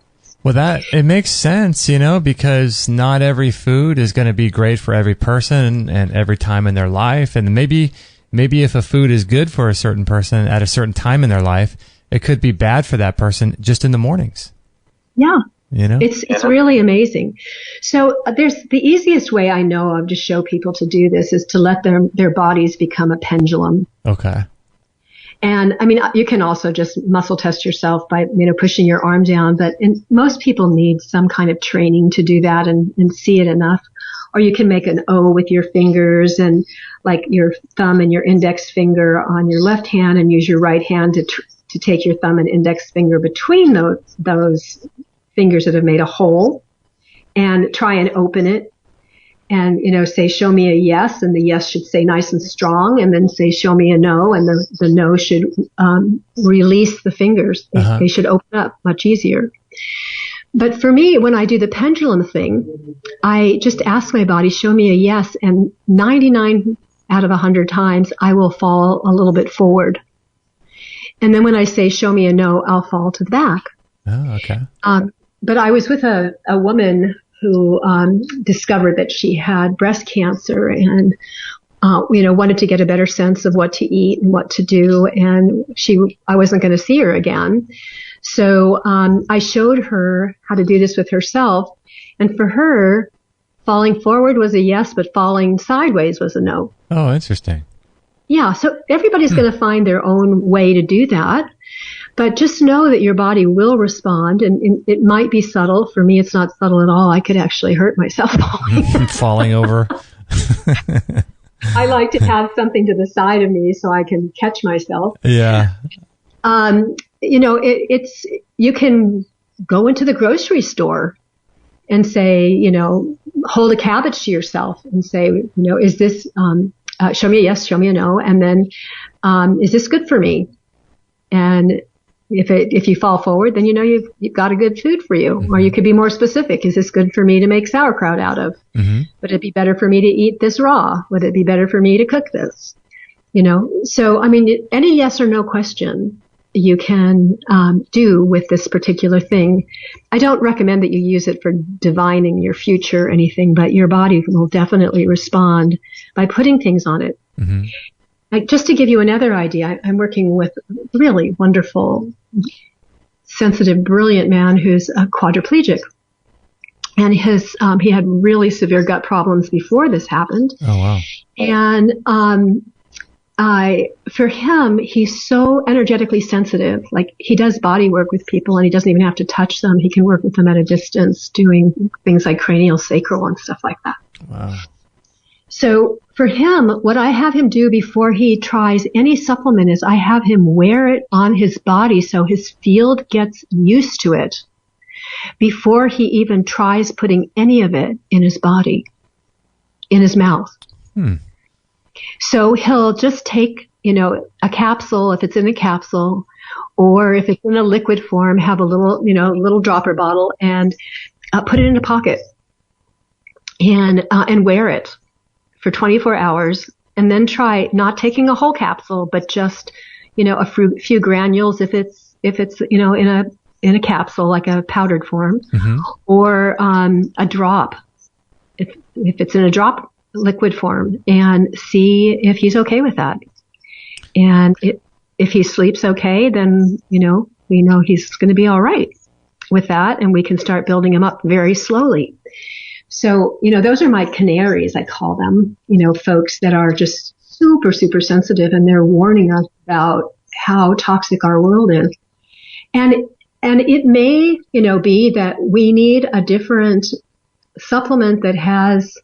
Well, it makes sense, because not every food is going to be great for every person and every time in their life. And maybe if a food is good for a certain person at a certain time in their life, it could be bad for that person just in the mornings. Yeah. It's really amazing. So there's the easiest way I know of to show people to do this is to let their bodies become a pendulum. Okay. And I mean, you can also just muscle test yourself by, pushing your arm down, but most people need some kind of training to do that and see it enough. Or you can make an O with your fingers and like your thumb and your index finger on your left hand and use your right hand to take your thumb and index finger between those fingers that have made a hole and try and open it and, say, show me a yes, and the yes should say nice and strong, and then say, show me a no, and the no should release the fingers. Uh-huh. They should open up much easier. But for me, when I do the pendulum thing, I just ask my body, show me a yes, and 99 out of 100 times, I will fall a little bit forward. And then when I say, show me a no, I'll fall to the back. Oh, okay. But I was with a woman who discovered that she had breast cancer and, wanted to get a better sense of what to eat and what to do. And I wasn't going to see her again. So I showed her how to do this with herself. And for her, falling forward was a yes, but falling sideways was a no. Oh, interesting. Yeah, so everybody's going to find their own way to do that. But just know that your body will respond, and it might be subtle. For me, it's not subtle at all. I could actually hurt myself falling over. I like to have something to the side of me so I can catch myself. Yeah. You can go into the grocery store and say, hold a cabbage to yourself and say, is this, show me a yes, show me a no. And then, is this good for me? And if you fall forward, then you've got a good food for you. Mm-hmm. Or you could be more specific. Is this good for me to make sauerkraut out of? Mm-hmm. Would it be better for me to eat this raw? Would it be better for me to cook this? So, I mean, any yes or no question you can do with this particular thing. I don't recommend that you use it for divining your future or anything, but your body will definitely respond by putting things on it. Mm-hmm. Just to give you another idea, I'm working with a really wonderful, sensitive, brilliant man who's a quadriplegic. And he had really severe gut problems before this happened. Oh, wow. And for him, he's so energetically sensitive. Like, he does body work with people and he doesn't even have to touch them. He can work with them at a distance, doing things like cranial sacral and stuff like that. Wow. So for him, what I have him do before he tries any supplement is I have him wear it on his body so his field gets used to it before he even tries putting any of it in his body. in his mouth. Hmm. So he'll just take, a capsule, if it's in a capsule, or if it's in a liquid form, have a little dropper bottle and put it in a pocket and wear it for 24 hours, and then try not taking a whole capsule, but just, a few granules if it's in a capsule, like a powdered form, or a drop if it's in a drop liquid form, and see if he's okay with that. And if he sleeps okay, then, we know he's going to be all right with that, and we can start building him up very slowly. So, those are my canaries, I call them, folks that are just super, super sensitive, and they're warning us about how toxic our world is. And it may, be that we need a different supplement that has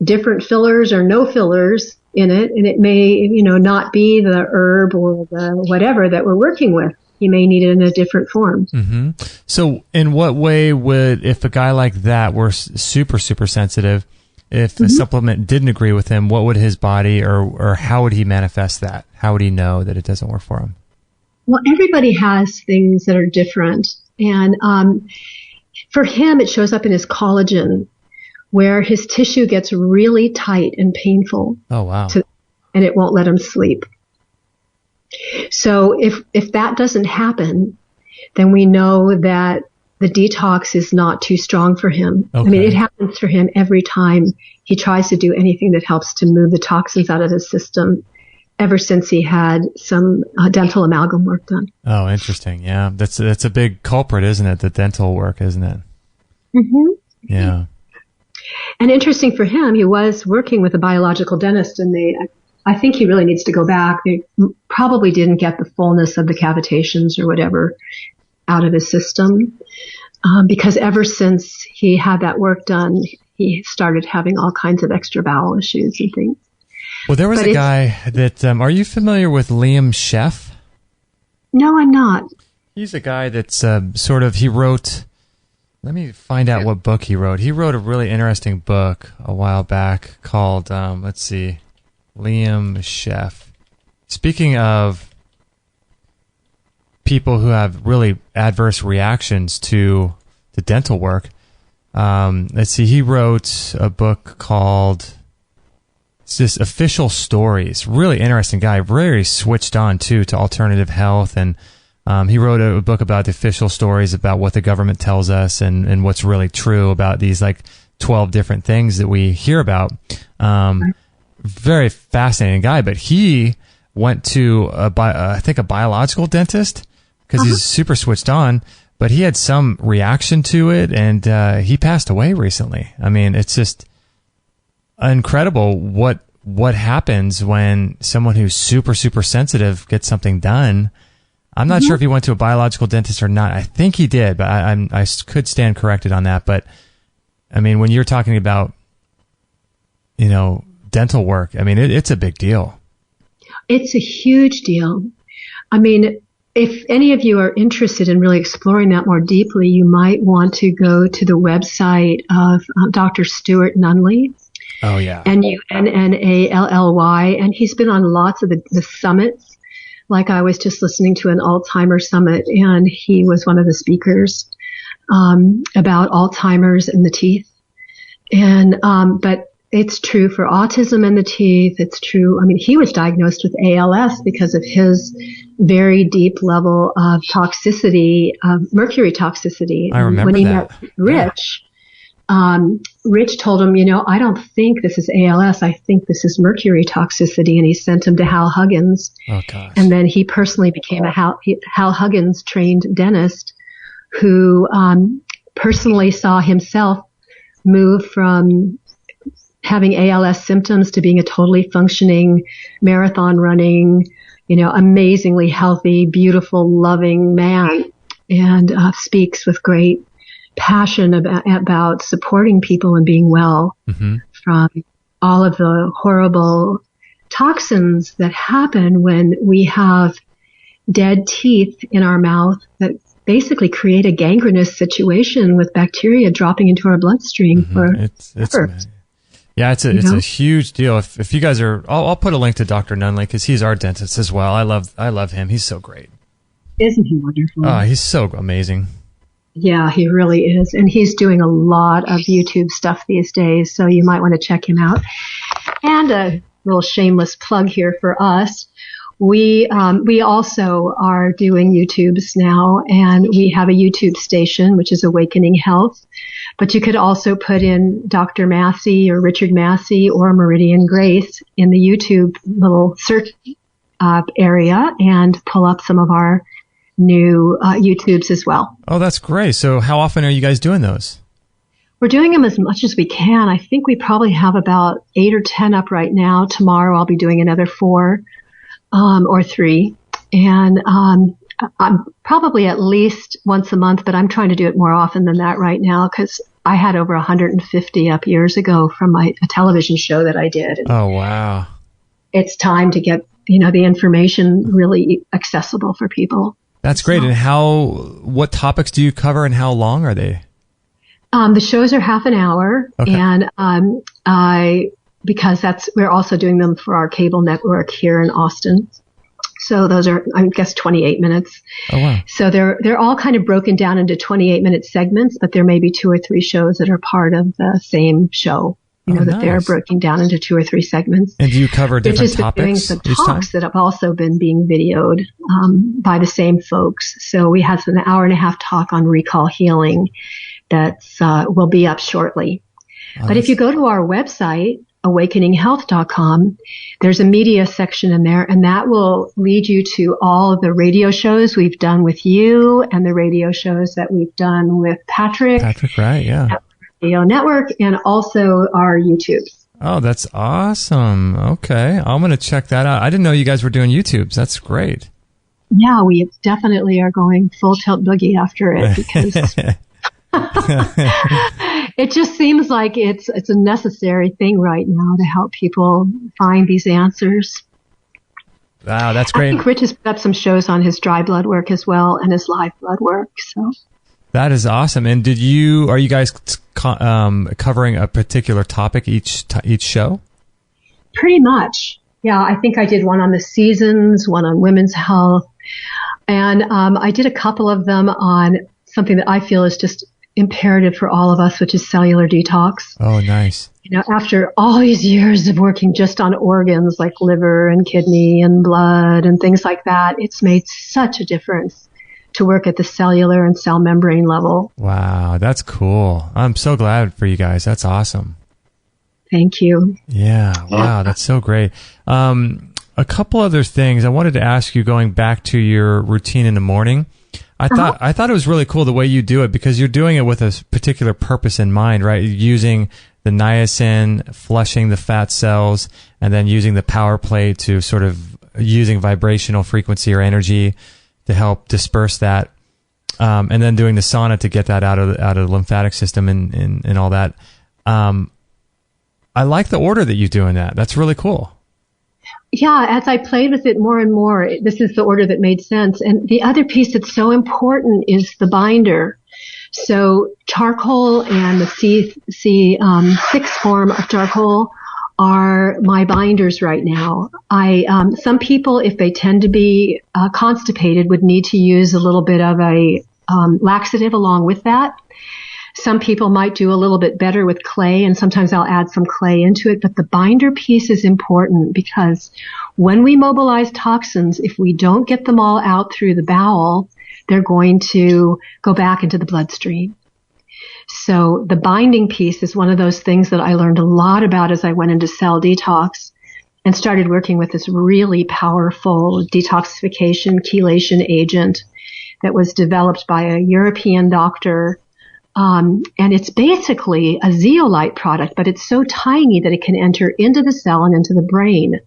different fillers or no fillers in it, and it may, not be the herb or the whatever that we're working with. You may need it in a different form. Mm-hmm. So in what way if a guy like that were super, super sensitive, if the supplement didn't agree with him, what would his body or how would he manifest that? How would he know that it doesn't work for him? Well, everybody has things that are different. And for him, it shows up in his collagen, where his tissue gets really tight and painful. Oh, wow. And it won't let him sleep. So if that doesn't happen, then we know that the detox is not too strong for him. Okay. I mean, it happens for him every time he tries to do anything that helps to move the toxins out of his system, ever since he had some dental amalgam work done. Oh, interesting. Yeah. That's a big culprit, isn't it? The dental work, isn't it? Mm-hmm. Yeah. And interesting for him, he was working with a biological dentist, and I think he really needs to go back. They probably didn't get the fullness of the cavitations or whatever out of his system, because ever since he had that work done, he started having all kinds of extra bowel issues and things. Well, there was a guy that, are you familiar with Liam Sheff? No, I'm not. He's a guy that's he wrote, let me find out what book he wrote. He wrote a really interesting book a while back called, Liam Sheff. Speaking of people who have really adverse reactions to the dental work, he wrote a book called, it's just Official Stories. Really interesting guy, very switched on too to alternative health, and he wrote a book about the official stories about what the government tells us and what's really true about these 12 different things that we hear about. Very fascinating guy, but he went to I think a biological dentist because he's super switched on, but he had some reaction to it, and he passed away recently. I mean, it's just incredible what happens when someone who's super, super sensitive gets something done. I'm not sure if he went to a biological dentist or not. I think he did, but I could stand corrected on that. But I mean, when you're talking about, dental work, I mean, it's a big deal. It's a huge deal. I mean, if any of you are interested in really exploring that more deeply, you might want to go to the website of Dr. Stuart Nunley. Oh, yeah. Nunnally, and he's been on lots of the summits. Like I was just listening to an Alzheimer's summit, and he was one of the speakers about Alzheimer's and the teeth. And but it's true for autism and the teeth. It's true. I mean, he was diagnosed with ALS because of his very deep level of toxicity, mercury toxicity. I remember when he that. met Rich. Rich told him, I don't think this is ALS. I think this is mercury toxicity. And he sent him to Hal Huggins. Oh, gosh. And then he personally became a Hal Huggins trained dentist who personally saw himself move from having ALS symptoms to being a totally functioning, marathon running, amazingly healthy, beautiful, loving man, and speaks with great passion about supporting people and being well from all of the horrible toxins that happen when we have dead teeth in our mouth that basically create a gangrenous situation with bacteria dropping into our bloodstream. Yeah, it's a huge deal. If you guys are, I'll put a link to Dr. Nunley because he's our dentist as well. I love him. He's so great. Isn't he wonderful? Oh, he's so amazing. Yeah, he really is. And he's doing a lot of YouTube stuff these days, so you might want to check him out. And a little shameless plug here for us. We also are doing YouTubes now, and we have a YouTube station, which is Awakening Health. But you could also put in Dr. Massey or Richard Massey or Meridian Grace in the YouTube little search area and pull up some of our new YouTubes as well. Oh, that's great. So how often are you guys doing those? We're doing them as much as we can. I think we probably have about 8 or 10 up right now. Tomorrow I'll be doing another 4 or 3. And I'm probably at least once a month, but I'm trying to do it more often than that right now because I had over 150 up years ago from a television show that I did. Oh, wow. It's time to get, the information really accessible for people. That's great. And what topics do you cover and how long are they? The shows are half an hour. Okay. And because we're also doing them for our cable network here in Austin. So those are, I guess, 28 minutes. Oh, wow. So they're all kind of broken down into 28-minute segments, but there may be 2 or 3 shows that are part of the same show. That they're broken down into 2 or 3 segments. And do you cover different topics? Doing some talks that have also been being videoed by the same folks. So we have an hour-and-a-half talk on recall healing that's will be up shortly. But if you go to our website, awakeninghealth.com, there's a media section in there, and that will lead you to all of the radio shows we've done with you and the radio shows that we've done with Patrick. Patrick, right, yeah. Radio Network, and also our YouTube. Oh, that's awesome. Okay. I'm going to check that out. I didn't know you guys were doing YouTubes. That's great. Yeah, we definitely are going full tilt boogie after it because it just seems like it's a necessary thing right now to help people find these answers. Wow, that's great. I think Rich has put up some shows on his dry blood work as well and his live blood work. So that is awesome. And are you guys covering a particular topic each show? Pretty much. Yeah, I think I did one on the seasons, one on women's health, and I did a couple of them on something that I feel is just imperative for all of us, which is cellular detox. Oh, nice. After all these years of working just on organs like liver and kidney and blood and things like that, it's made such a difference to work at the cellular and cell membrane level. Wow, that's cool. I'm so glad for you guys. That's awesome. Thank you. Yeah, wow, that's so great. A couple other things I wanted to ask you going back to your routine in the morning. I thought it was really cool the way you do it because you're doing it with a particular purpose in mind, right? You're using the niacin, flushing the fat cells, and then using the power plate to sort of using vibrational frequency or energy to help disperse that, and then doing the sauna to get that out of the lymphatic system and all that. I like the order that you do in that. That's really cool. Yeah, as I played with it more and more, this is the order that made sense. And the other piece that's so important is the binder. So charcoal and the C6 form of charcoal are my binders right now. Some people, if they tend to be constipated, would need to use a little bit of a laxative along with that. Some people might do a little bit better with clay, and sometimes I'll add some clay into it. But the binder piece is important because when we mobilize toxins, if we don't get them all out through the bowel, they're going to go back into the bloodstream. So the binding piece is one of those things that I learned a lot about as I went into cell detox and started working with this really powerful detoxification chelation agent that was developed by a European doctor. And it's basically a zeolite product, but it's so tiny that it can enter into the cell and into the brain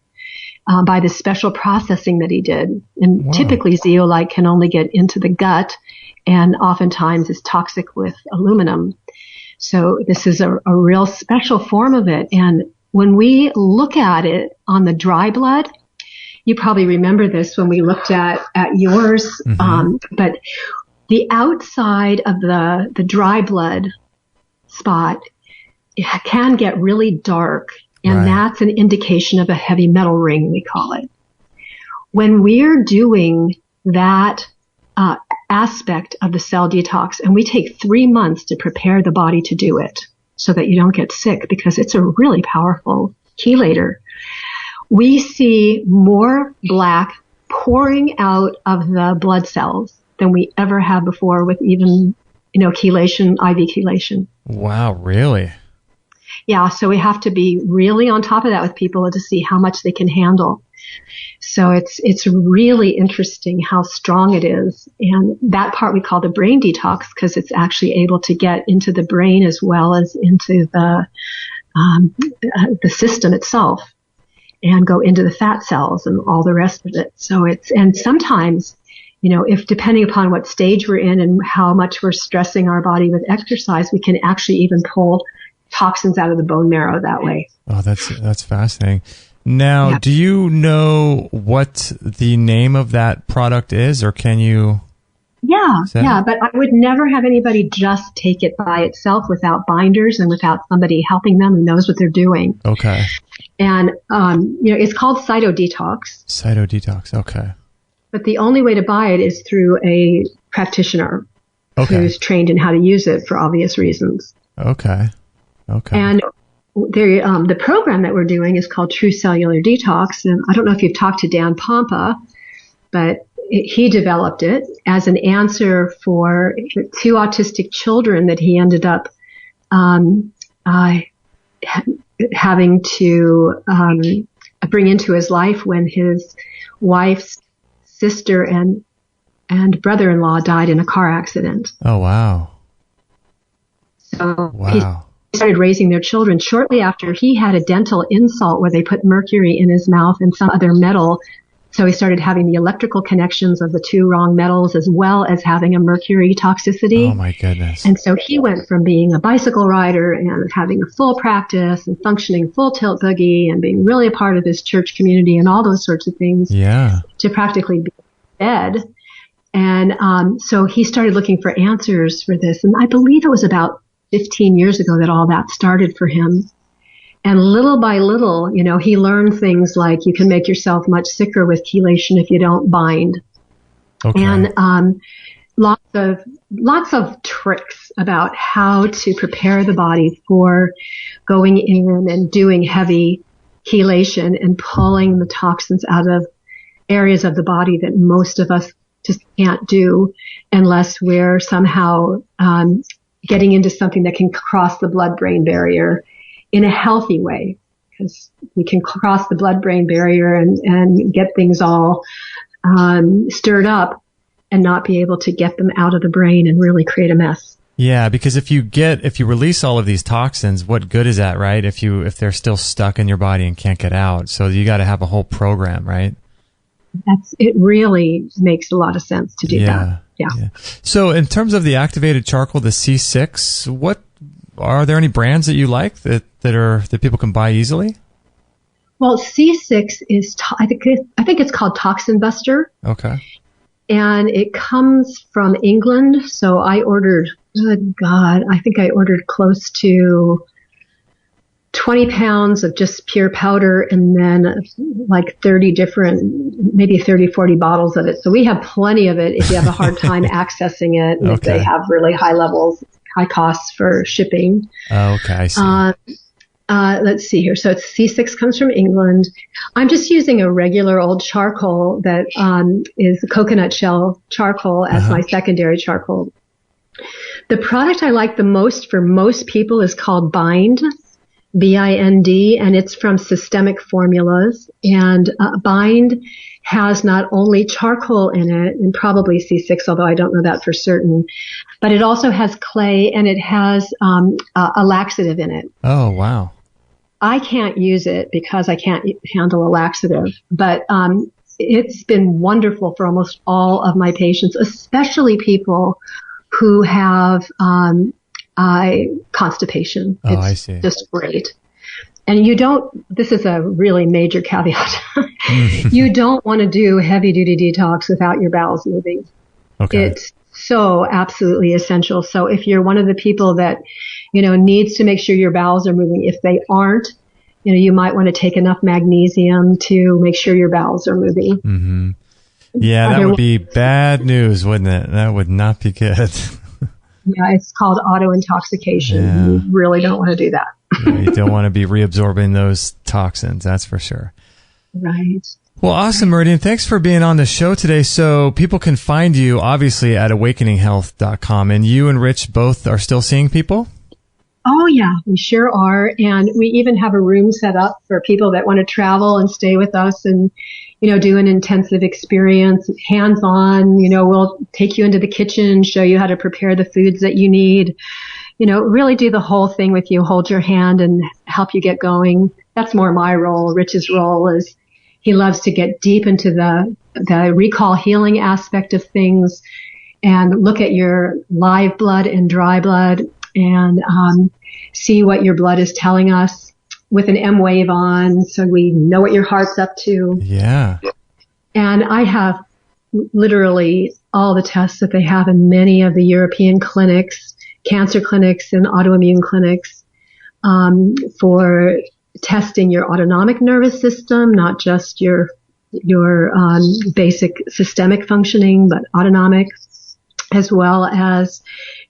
by the special processing that he did. And wow. Typically zeolite can only get into the gut and oftentimes is toxic with aluminum. So this is a real special form of it. And when we look at it on the dry blood, you probably remember this when we looked at yours, but the outside of the dry blood spot can get really dark, and that's an indication of a heavy metal ring, we call it. When we're doing that aspect of the cell detox, and we take 3 months to prepare the body to do it so that you don't get sick, because it's a really powerful chelator, we see more black pouring out of the blood cells than we ever have before with even, chelation, IV chelation. Wow, really? Yeah, so we have to be really on top of that with people to see how much they can handle. So it's really interesting how strong it is. And that part we call the brain detox, because it's actually able to get into the brain as well as into the system itself and go into the fat cells and all the rest of it. So and sometimes, if depending upon what stage we're in and how much we're stressing our body with exercise, we can actually even pull toxins out of the bone marrow that way. Oh, that's fascinating. Now, do you know what the name of that product is, or can you? Yeah, but I would never have anybody just take it by itself without binders and without somebody helping them who knows what they're doing. Okay. And, it's called Cytodetox. Cytodetox, okay. But the only way to buy it is through a practitioner who's trained in how to use it for obvious reasons. Okay. And the program that we're doing is called True Cellular Detox. And I don't know if you've talked to Dan Pompa, but he developed it as an answer for 2 autistic children that he ended up having to bring into his life when his wife's sister and brother-in-law died in a car accident. Oh, wow. So he started raising their children shortly after he had a dental insult where they put mercury in his mouth and some other metal. So he started having the electrical connections of the 2 wrong metals as well as having a mercury toxicity. Oh, my goodness. And so he went from being a bicycle rider and having a full practice and functioning full tilt boogie and being really a part of this church community and all those sorts of things to practically be dead. And so he started looking for answers for this. And I believe it was about 15 years ago that all that started for him. And little by little, he learned things like you can make yourself much sicker with chelation if you don't bind. Okay. And lots of tricks about how to prepare the body for going in and doing heavy chelation and pulling the toxins out of areas of the body that most of us just can't do unless we're somehow getting into something that can cross the blood-brain barrier in a healthy way, because we can cross the blood-brain barrier and get things all stirred up and not be able to get them out of the brain and really create a mess. Yeah, because if you release all of these toxins, what good is that, right? If they're still stuck in your body and can't get out. So you got to have a whole program, right? It really makes a lot of sense to do that. Yeah. So in terms of the activated charcoal, the C6, are there any brands that you like that people can buy easily? Well, C6 is, I think it's called Toxin Buster. Okay. And it comes from England. So I ordered, I think I ordered close to 20 pounds of just pure powder and then like 30 different, maybe 30, 40 bottles of it. So we have plenty of it if you have a hard time accessing it. And if they have really high costs for shipping. Oh, okay. I see. Let's see here. So it's C6 comes from England. I'm just using a regular old charcoal that is coconut shell charcoal as my secondary charcoal. The product I like the most for most people is called Bind, B-I-N-D, and it's from Systemic Formulas. And Bind has not only charcoal in it, and probably C6, although I don't know that for certain, but it also has clay and it has a laxative in it. Oh, wow. I can't use it because I can't handle a laxative, but it's been wonderful for almost all of my patients, especially people who have constipation. Oh, I see. Just great. And this is a really major caveat. You don't want to do heavy duty detox without your bowels moving. Okay. It's so absolutely essential. So if you're one of the people that, needs to make sure your bowels are moving, if they aren't, you might want to take enough magnesium to make sure your bowels are moving. Mm-hmm. Yeah, that would be bad news, wouldn't it? That would not be good. Yeah, it's called auto-intoxication. Yeah. You really don't want to do that. Yeah, you don't want to be reabsorbing those toxins, that's for sure. Right. Well, awesome, Meridian. Thanks for being on the show today. So people can find you, obviously, at awakeninghealth.com. And you and Rich both are still seeing people? Oh, yeah, we sure are. And we even have a room set up for people that want to travel and stay with us and, do an intensive experience, hands-on. We'll take you into the kitchen, show you how to prepare the foods that you need, really do the whole thing with you, hold your hand and help you get going. That's more my role. Rich's role is he loves to get deep into the recall healing aspect of things and look at your live blood and dry blood and see what your blood is telling us with an M wave on so we know what your heart's up to. Yeah. And I have literally all the tests that they have in many of the European clinics, cancer clinics and autoimmune clinics, for testing your autonomic nervous system, not just your basic systemic functioning, but autonomic, as well as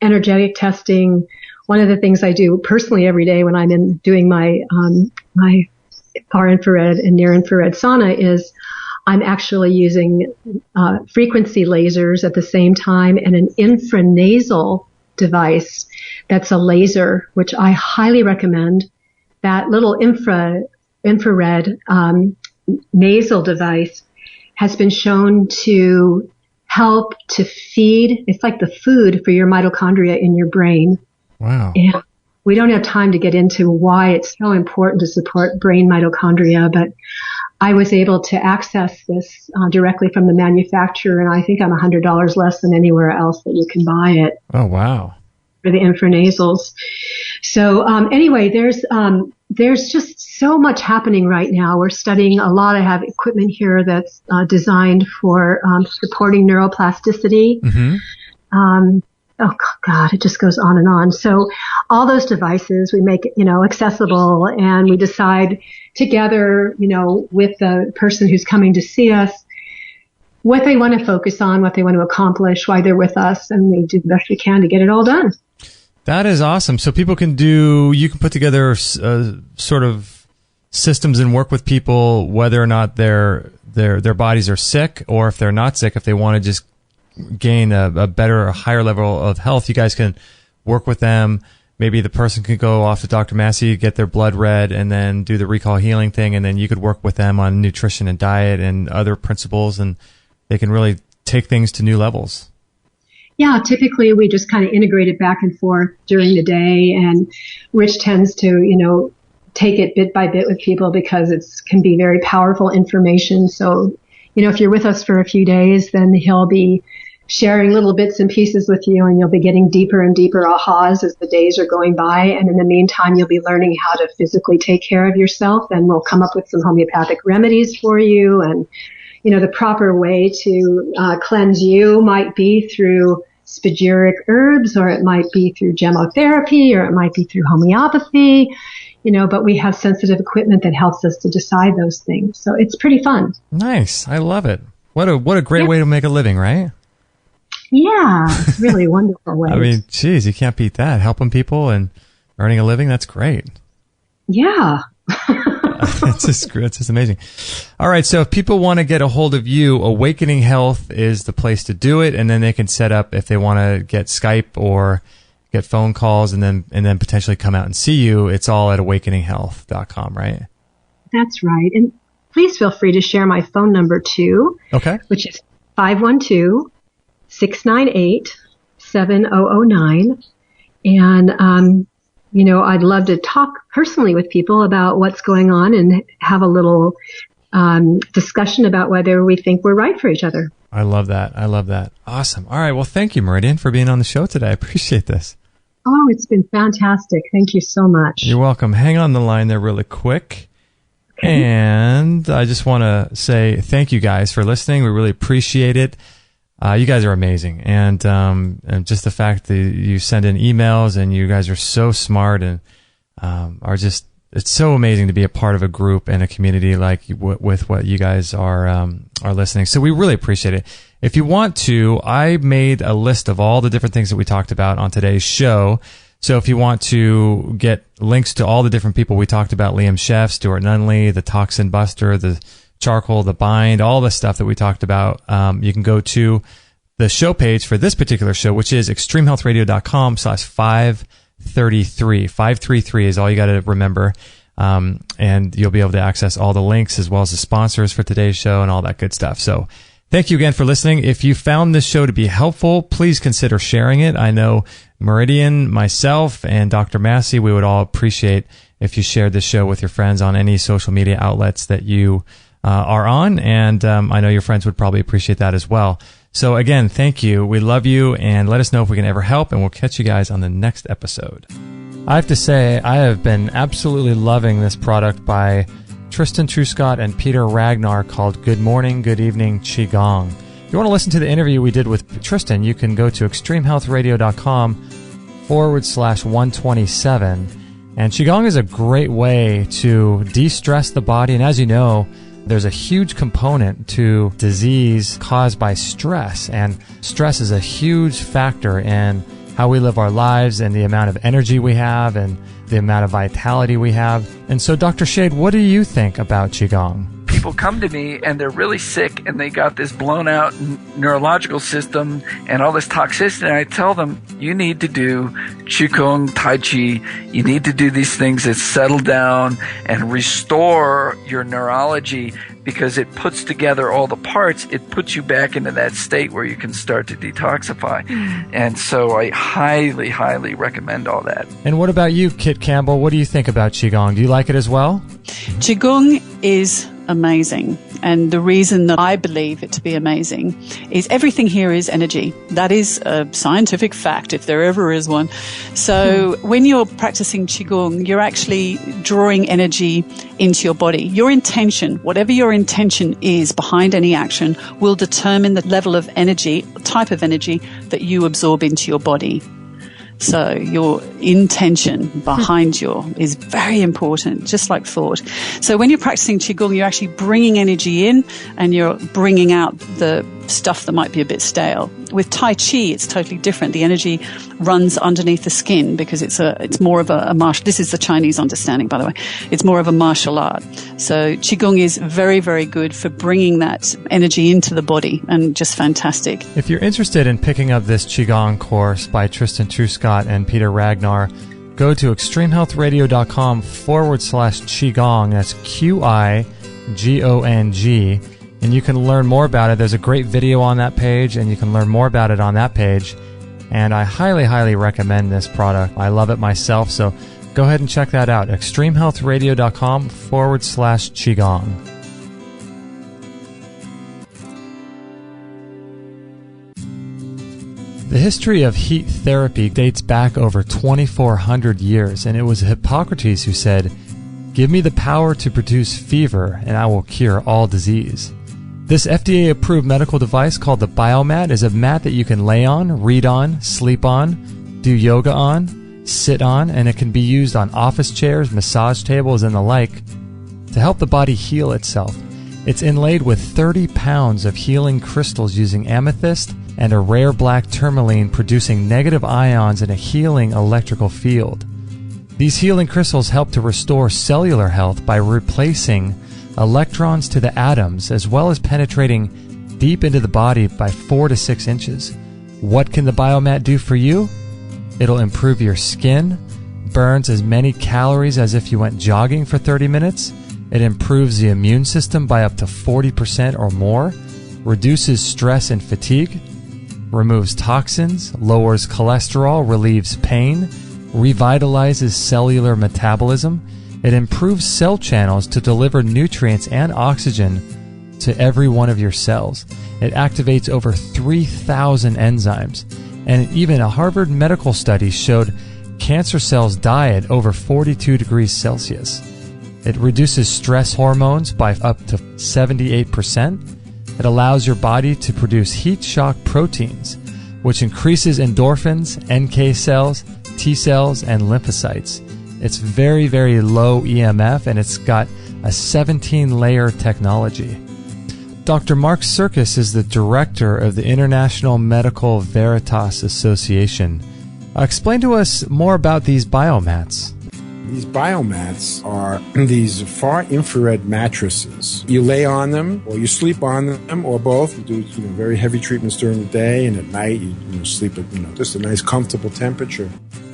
energetic testing. One of the things I do personally every day when I'm doing my far infrared and near infrared sauna is I'm actually using frequency lasers at the same time and an infranasal device that's a laser, which I highly recommend. That little infrared nasal device has been shown to help to feed. It's like the food for your mitochondria in your brain. Wow. And we don't have time to get into why it's so important to support brain mitochondria, but I was able to access this directly from the manufacturer, and I think I'm $100 less than anywhere else that you can buy it. Oh, wow. For the infranasals. So anyway, there's just so much happening right now. We're studying a lot. I have equipment here that's designed for supporting neuroplasticity. Mm-hmm. Oh God, it just goes on and on. So all those devices we make, accessible, and we decide together, with the person who's coming to see us, what they want to focus on, what they want to accomplish, why they're with us, and we do the best we can to get it all done. That is awesome. So you can put together sort of systems and work with people, whether or not their bodies are sick, or if they're not sick, if they want to just gain a better, a higher level of health, you guys can work with them. Maybe the person could go off to Dr. Massey, get their blood read, and then do the recall healing thing, and then you could work with them on nutrition and diet and other principles, and they can really take things to new levels. Yeah, typically we just kind of integrate it back and forth during the day, and Rich tends to, take it bit by bit with people because it can be very powerful information. So, if you're with us for a few days, then he'll be sharing little bits and pieces with you, and you'll be getting deeper and deeper ahas as the days are going by. And in the meantime, you'll be learning how to physically take care of yourself, and we'll come up with some homeopathic remedies for you. And, the proper way to cleanse you might be through spagyric herbs, or it might be through gemotherapy, or it might be through homeopathy, but we have sensitive equipment that helps us to decide those things. So it's pretty fun. Nice. I love it. What a great way to make a living, right? Yeah, it's really a wonderful way. I mean, geez, you can't beat that. Helping people and earning a living, that's great. Yeah. It's just amazing. All right, so if people want to get a hold of you, Awakening Health is the place to do it, and then they can set up if they want to get Skype or get phone calls and then potentially come out and see you. It's all at awakeninghealth.com, right? That's right. And please feel free to share my phone number too. Okay. Which is 512-698-7009. And, I'd love to talk personally with people about what's going on and have a little discussion about whether we think we're right for each other. I love that. Awesome. All right. Well, thank you, Meridian, for being on the show today. I appreciate this. Oh, it's been fantastic. Thank you so much. You're welcome. Hang on the line there really quick. Okay. And I just want to say thank you guys for listening. We really appreciate it. You guys are amazing. And just the fact that you send in emails and you guys are so smart and are just, it's so amazing to be a part of a group and a community like with what you guys are listening. So we really appreciate it. If you want to, I made a list of all the different things that we talked about on today's show. So if you want to get links to all the different people we talked about, Liam Sheff, Stuart Nunley, the Toxin Buster, the Charcoal, the Bind, all the stuff that we talked about, you can go to the show page for this particular show, which is extremehealthradio.com/533. 533 is all you got to remember. And you'll be able to access all the links as well as the sponsors for today's show and all that good stuff. So thank you again for listening. If you found this show to be helpful, please consider sharing it. I know Meridian, myself, and Dr. Massey, we would all appreciate if you shared this show with your friends on any social media outlets that you are on. And I know your friends would probably appreciate that as well. So again, thank you. We love you, and let us know if we can ever help, and we'll catch you guys on the next episode. I have to say, I have been absolutely loving this product by Tristan Truscott and Peter Ragnar called Good Morning, Good Evening Qigong. If you want to listen to the interview we did with Tristan, you can go to extremehealthradio.com/127. And Qigong is a great way to de-stress the body. And as you know, there's a huge component to disease caused by stress. And stress is a huge factor in how we live our lives and the amount of energy we have and the amount of vitality we have. And so, Dr. Shade, what do you think about Qigong? People come to me and they're really sick and they got this blown out neurological system and all this toxicity. And I tell them, you need to do Qigong, Tai Chi. You need to do these things that settle down and restore your neurology, because it puts together all the parts. It puts you back into that state where you can start to detoxify. And so I highly, highly recommend all that. And what about you, Kit Campbell? What do you think about Qigong? Do you like it as well? Qigong is amazing. And the reason that I believe it to be amazing is everything here is energy. That is a scientific fact, if there ever is one. So when you're practicing Qigong, you're actually drawing energy into your body. Your intention, whatever your intention is behind any action, will determine the level of energy, type of energy that you absorb into your body. So your intention behind is very important, just like thought. So when you're practicing Qigong, you're actually bringing energy in and you're bringing out the stuff that might be a bit stale. With Tai Chi, it's totally different. The energy runs underneath the skin because it's more of a martial. This is the Chinese understanding, by the way. It's more of a martial art. So Qigong is very, very good for bringing that energy into the body, and just fantastic. If you're interested in picking up this Qigong course by Tristan Truscott and Peter Ragnar, go to extremehealthradio.com/Qigong. That's QIGONG. And you can learn more about it. There's a great video on that page, and you can learn more about it on that page. And I highly, highly recommend this product. I love it myself, so go ahead and check that out. extremehealthradio.com/Qigong. The history of heat therapy dates back over 2,400 years, and it was Hippocrates who said, "Give me the power to produce fever, and I will cure all disease." This FDA-approved medical device called the Biomat is a mat that you can lay on, read on, sleep on, do yoga on, sit on, and it can be used on office chairs, massage tables, and the like to help the body heal itself. It's inlaid with 30 pounds of healing crystals using amethyst and a rare black tourmaline, producing negative ions in a healing electrical field. These healing crystals help to restore cellular health by replacing electrons to the atoms, as well as penetrating deep into the body by 4 to 6 inches. What can the Biomat do for you? It'll improve your skin, burns as many calories as if you went jogging for 30 minutes. It improves the immune system by up to 40% or more, reduces stress and fatigue, removes toxins, lowers cholesterol, relieves pain, revitalizes cellular metabolism. It improves cell channels to deliver nutrients and oxygen to every one of your cells. It activates over 3,000 enzymes. And even a Harvard medical study showed cancer cells die at over 42 degrees Celsius. It reduces stress hormones by up to 78%. It allows your body to produce heat shock proteins, which increases endorphins, NK cells, T cells, and lymphocytes. It's very, very low EMF, and it's got a 17-layer technology. Dr. Mark Serkis is the director of the International Medical Veritas Association. Explain to us more about these biomats. These biomats are these far infrared mattresses. You lay on them, or you sleep on them, or both. You do very heavy treatments during the day, and at night you sleep at just a nice comfortable temperature.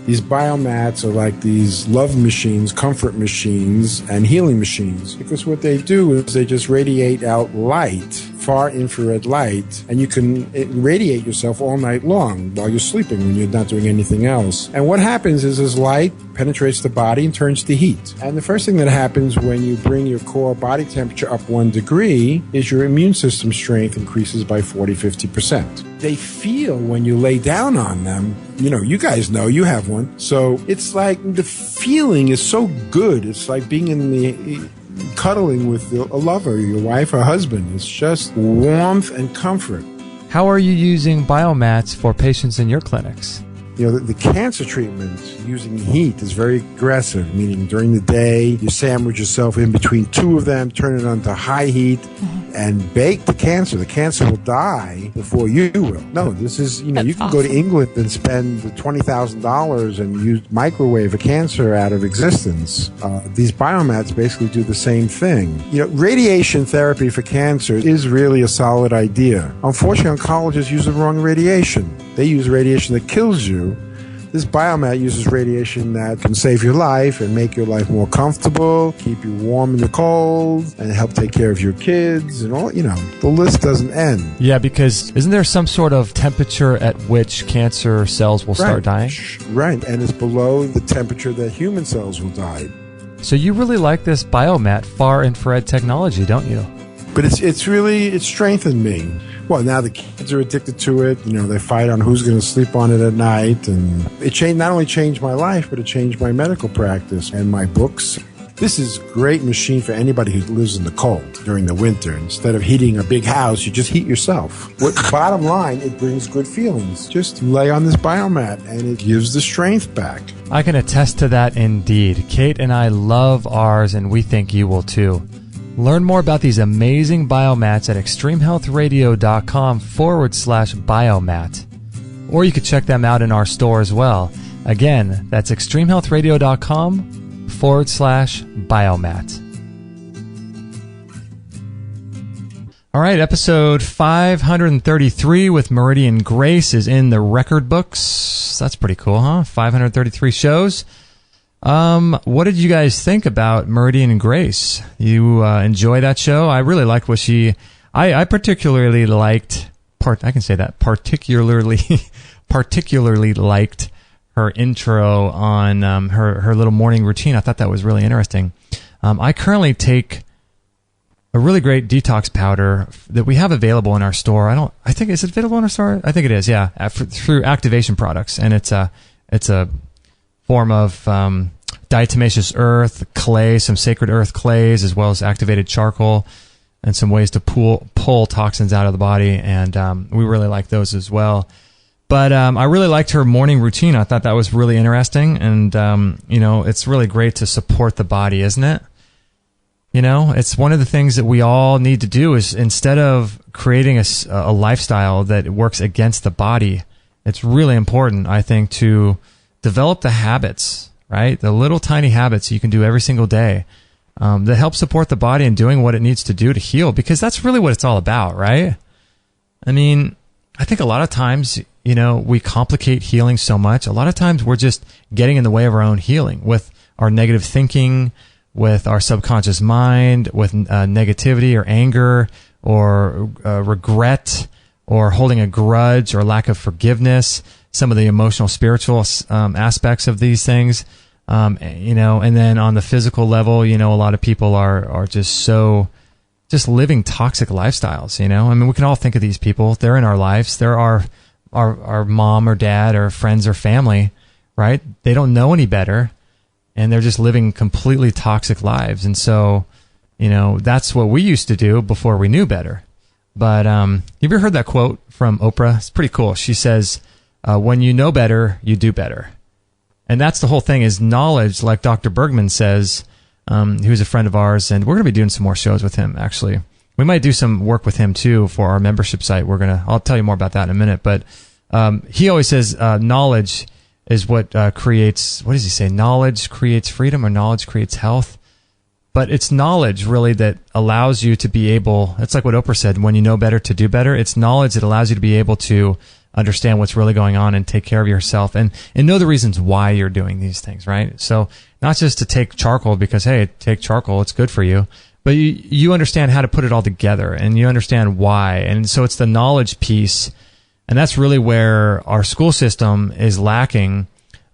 These biomats are like these love machines, comfort machines, and healing machines, because what they do is they just radiate out light, far infrared light, and you can radiate yourself all night long while you're sleeping when you're not doing anything else. And what happens is this light penetrates the body and turns to heat. And the first thing that happens when you bring your core body temperature up 1 degree is your immune system strength increases by 40-50%. They feel when you lay down on them, you guys know, you have one. So it's like the feeling is so good. It's like being in the cuddling with a lover, your wife or husband. It's just warmth and comfort. How are you using biomats for patients in your clinics? The cancer treatment using heat is very aggressive, meaning during the day, you sandwich yourself in between two of them, turn it on to high heat, and bake the cancer. The cancer will die before you will. No, this is, you can awesome. Go to England and spend $20,000 and microwave a cancer out of existence. These biomats basically do the same thing. Radiation therapy for cancer is really a solid idea. Unfortunately, oncologists use the wrong radiation. They use radiation that kills you. This biomat uses radiation that can save your life and make your life more comfortable, keep you warm in the cold, and help take care of your kids and all, the list doesn't end. Yeah, because isn't there some sort of temperature at which cancer cells will start dying? Right, and it's below the temperature that human cells will die. So you really like this biomat far infrared technology, don't you? But it's strengthened me. Well, now the kids are addicted to it. They fight on who's going to sleep on it at night. And it not only changed my life, but it changed my medical practice and my books. This is a great machine for anybody who lives in the cold during the winter. Instead of heating a big house, you just heat yourself. Bottom line, it brings good feelings. Just lay on this biomat, and it gives the strength back. I can attest to that indeed. Kate and I love ours, and we think you will too. Learn more about these amazing biomats at extremehealthradio.com/biomat. Or you could check them out in our store as well. Again, that's extremehealthradio.com/biomat. All right, episode 533 with Meridian Grace is in the record books. That's pretty cool, huh? 533 shows. What did you guys think about Meridian Grace? You enjoy that show? I really liked what I particularly liked, particularly liked her intro on her little morning routine. I thought that was really interesting. I currently take a really great detox powder that we have available in our store. Is it available in our store? I think it is, yeah, through Activation Products. And it's a form of diatomaceous earth, clay, some sacred earth clays, as well as activated charcoal, and some ways to pull toxins out of the body. And we really like those as well. But I really liked her morning routine. I thought that was really interesting. And, it's really great to support the body, isn't it? It's one of the things that we all need to do is, instead of creating a lifestyle that works against the body, it's really important, I think, to develop the habits, right? The little tiny habits you can do every single day that help support the body in doing what it needs to do to heal, because that's really what it's all about, right? I mean, I think a lot of times, we complicate healing so much. A lot of times we're just getting in the way of our own healing with our negative thinking, with our subconscious mind, with negativity or anger or regret or holding a grudge or lack of forgiveness, some of the emotional, spiritual aspects of these things. And then on the physical level, a lot of people are just living toxic lifestyles, I mean, we can all think of these people. They're in our lives. They're our mom or dad or friends or family, right? They don't know any better, and they're just living completely toxic lives. And so, that's what we used to do before we knew better. But have you ever heard that quote from Oprah? It's pretty cool. She says, when you know better, you do better. And that's the whole thing, is knowledge, like Dr. Bergman says, who's a friend of ours, and we're going to be doing some more shows with him, actually. We might do some work with him, too, for our membership site. I'll tell you more about that in a minute. But he always says knowledge is what creates, what does he say? Knowledge creates freedom, or knowledge creates health. But it's knowledge, really, that allows you to be able, it's like what Oprah said, when you know better to do better. It's knowledge that allows you to be able to understand what's really going on and take care of yourself and know the reasons why you're doing these things, right? So not just to take charcoal because, hey, take charcoal, it's good for you, but you understand how to put it all together and you understand why. And so it's the knowledge piece, and that's really where our school system is lacking,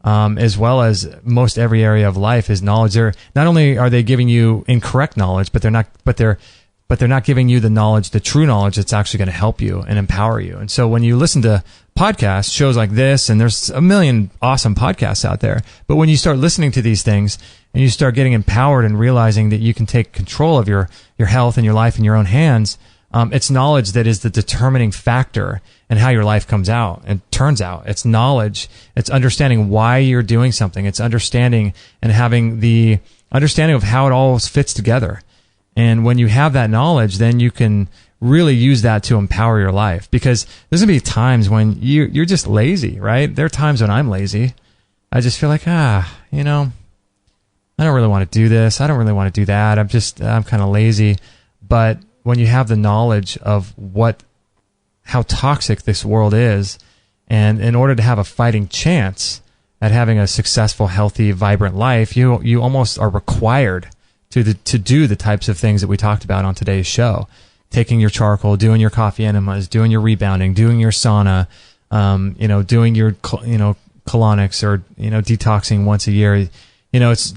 as well as most every area of life is knowledge. Not only are they giving you incorrect knowledge, but they're not giving you the knowledge, the true knowledge that's actually going to help you and empower you. And so when you listen to podcasts, shows like this, and there's a million awesome podcasts out there, but when you start listening to these things and you start getting empowered and realizing that you can take control of your health and your life in your own hands, it's knowledge that is the determining factor in how your life comes out and turns out. It's knowledge. It's understanding why you're doing something. It's understanding and having the understanding of how it all fits together. And when you have that knowledge, then you can really use that to empower your life, because there's going to be times when you're just lazy, right? There are times when I'm lazy. I just feel like, I don't really want to do this. I don't really want to do that. I'm kind of lazy. But when you have the knowledge of how toxic this world is, and in order to have a fighting chance at having a successful, healthy, vibrant life, you almost are required to do the types of things that we talked about on today's show. Taking your charcoal, doing your coffee enemas, doing your rebounding, doing your sauna, doing your, colonics, or, detoxing once a year. It's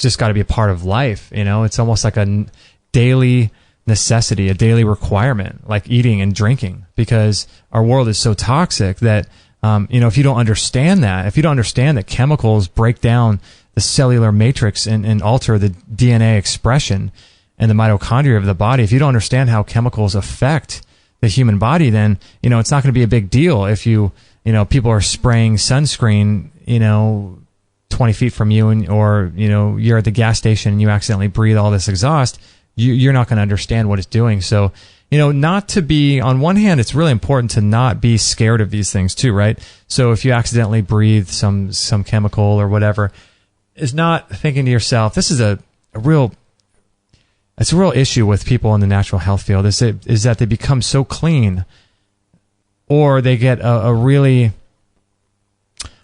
just got to be a part of life. It's almost like a daily necessity, a daily requirement, like eating and drinking, because our world is so toxic that, if you don't understand that chemicals break down the cellular matrix and alter the DNA expression and the mitochondria of the body, if you don't understand how chemicals affect the human body, then, it's not going to be a big deal if people are spraying sunscreen, 20 feet from you, or you're at the gas station and you accidentally breathe all this exhaust. You're not going to understand what it's doing. So, not to be, on one hand, it's really important to not be scared of these things too, right? So if you accidentally breathe some chemical or whatever, is not thinking to yourself, this is a real issue with people in the natural health field, is that they become so clean, or they get a really,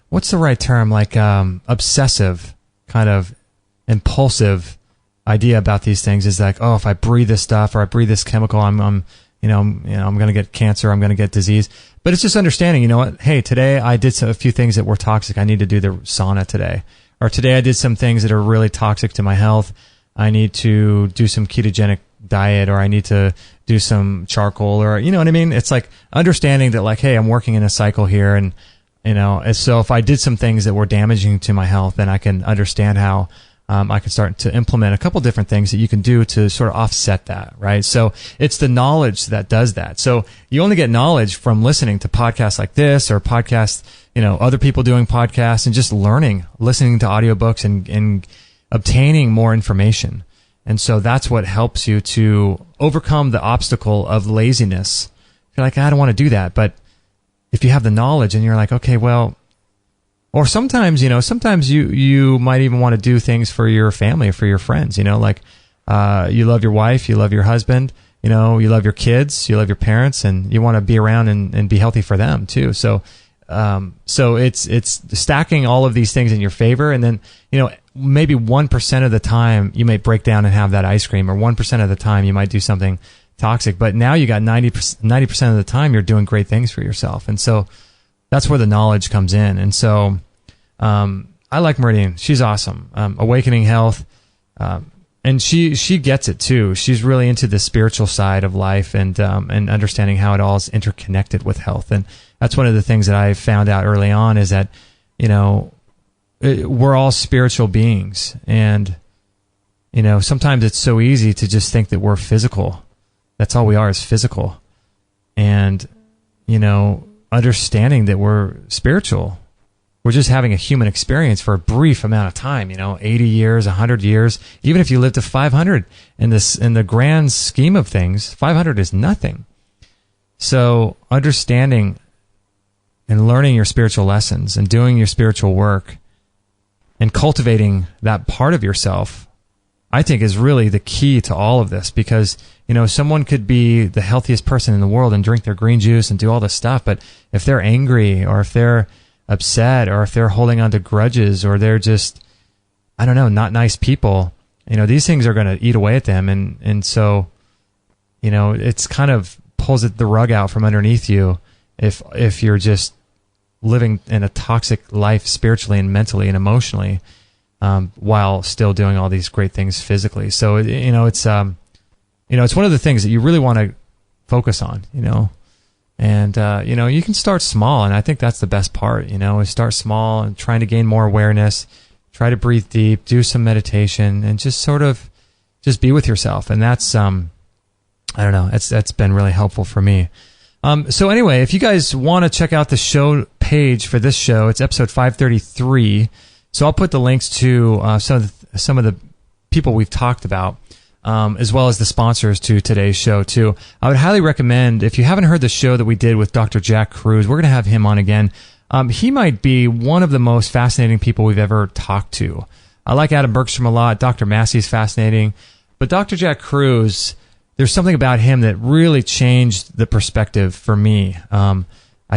what's the right term, like obsessive, kind of impulsive idea about these things, is like, oh, if I breathe this stuff or I breathe this chemical, I'm going to get cancer, I'm going to get disease. But it's just understanding, hey, today I did a few things that were toxic. I need to do the sauna today. Or today I did some things that are really toxic to my health. I need to do some ketogenic diet, or I need to do some charcoal, or, you know what I mean? It's like understanding that, like, hey, I'm working in a cycle here, and, so if I did some things that were damaging to my health, then I can understand how I can start to implement a couple different things that you can do to sort of offset that, right? So it's the knowledge that does that. So you only get knowledge from listening to podcasts like this, or podcasts, other people doing podcasts, and just listening to audiobooks and obtaining more information. And so that's what helps you to overcome the obstacle of laziness. You're like, I don't want to do that. But if you have the knowledge and you're like, okay, well, or sometimes, you might even want to do things for your family or for your friends, like, you love your wife, you love your husband, you love your kids, you love your parents, and you want to be around and be healthy for them too. So it's stacking all of these things in your favor. And then, maybe 1% of the time you may break down and have that ice cream, or 1% of the time you might do something toxic, but now you got 90% of the time you're doing great things for yourself. And so that's where the knowledge comes in. And so, I like Meridian. She's awesome. Awakening Health. And she gets it too. She's really into the spiritual side of life, and understanding how it all is interconnected with health. And that's one of the things that I found out early on, is that, we're all spiritual beings. And, sometimes it's so easy to just think that we're physical, That's all we are, is physical. And, you know, understanding that we're spiritual. We're just having a human experience for a brief amount of time, you know, 80 years, 100 years. Even if you live to 500, in the grand scheme of things, 500 is nothing. So understanding and learning your spiritual lessons and doing your spiritual work and cultivating that part of yourself, I think, is really the key to all of this. Because, you know, someone could be the healthiest person in the world and drink their green juice and do all this stuff, but if they're angry, or if they're upset, or if they're holding on to grudges, or they're just, I don't know, not nice people, you know, these things are going to eat away at them. And so, you know, it's kind of pulls the rug out from underneath you if you're just living in a toxic life spiritually and mentally and emotionally, while still doing all these great things physically. So, you know, it's one of the things that you really want to focus on, you know. And, you know, you can start small, and I think that's the best part, you know, is start small and trying to gain more awareness, try to breathe deep, do some meditation, and just sort of just be with yourself. And that's, I don't know, that's been really helpful for me. So anyway, if you guys want to check out the show page for this show, it's episode 533. So I'll put the links to some of the people we've talked about, as well as the sponsors to today's show too. I would highly recommend, if you haven't heard the show that we did with Dr. Jack Kruse, we're going to have him on again. He might be one of the most fascinating people we've ever talked to. I like Adam Bergstrom a lot. Dr. Massey's fascinating. But Dr. Jack Kruse, there's something about him that really changed the perspective for me. I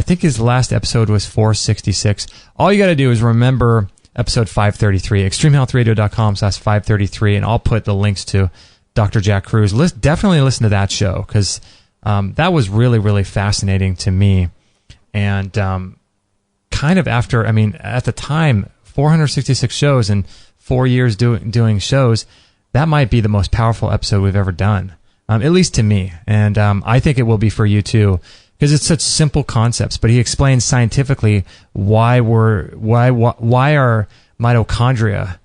think his last episode was 466. All you got to do is remember episode 533, extremehealthradio.com/533, and I'll put the links to Dr. Jack Kruse. Definitely listen to that show, because that was really, really fascinating to me. And kind of after, I mean, at the time, 466 shows and 4 years doing shows, that might be the most powerful episode we've ever done, at least to me. And I think it will be for you too, because it's such simple concepts. But he explains scientifically why our mitochondria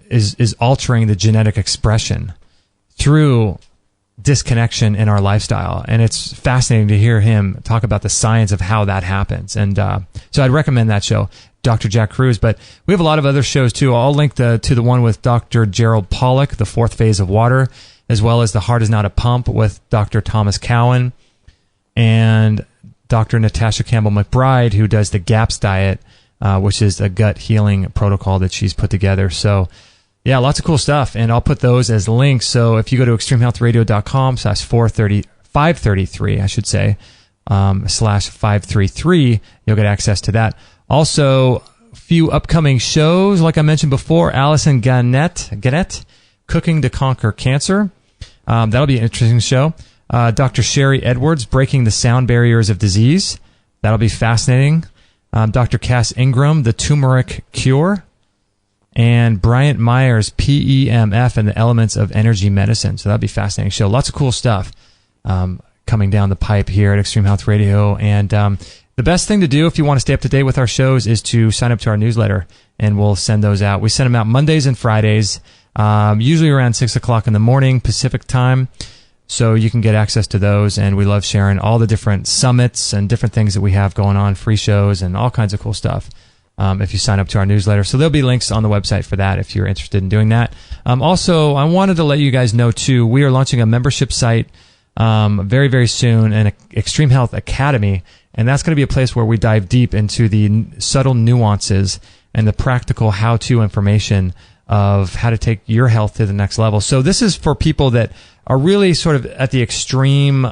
is altering the genetic expression through disconnection in our lifestyle. And it's fascinating to hear him talk about the science of how that happens. And so I'd recommend that show, Dr. Jack Kruse. But we have a lot of other shows too. I'll link to the one with Dr. Gerald Pollack, The Fourth Phase of Water, as well as The Heart Is Not a Pump with Dr. Thomas Cowan, and Dr. Natasha Campbell McBride, who does the GAPS diet, which is a gut healing protocol that she's put together. So yeah, lots of cool stuff, and I'll put those as links. So if you go to extremehealthradio.com/533, I should say, /533, you'll get access to that. Also, a few upcoming shows, like I mentioned before, Allison Gannett, Cooking to Conquer Cancer. That'll be an interesting show. Dr. Sherry Edwards, Breaking the Sound Barriers of Disease. That'll be fascinating. Dr. Cass Ingram, The Turmeric Cure. And Bryant Myers, PEMF and the Elements of Energy Medicine. So that'd be a fascinating show. Lots of cool stuff coming down the pipe here at Extreme Health Radio. And the best thing to do if you want to stay up to date with our shows is to sign up to our newsletter, and we'll send those out. We send them out Mondays and Fridays, usually around 6 o'clock in the morning Pacific time. So you can get access to those, and we love sharing all the different summits and different things that we have going on, free shows and all kinds of cool stuff. If you sign up to our newsletter. So there'll be links on the website for that if you're interested in doing that. Also, I wanted to let you guys know too, we are launching a membership site very, very soon, an Extreme Health Academy, and that's going to be a place where we dive deep into the subtle nuances and the practical how-to information of how to take your health to the next level. So this is for people that are really sort of at the extreme,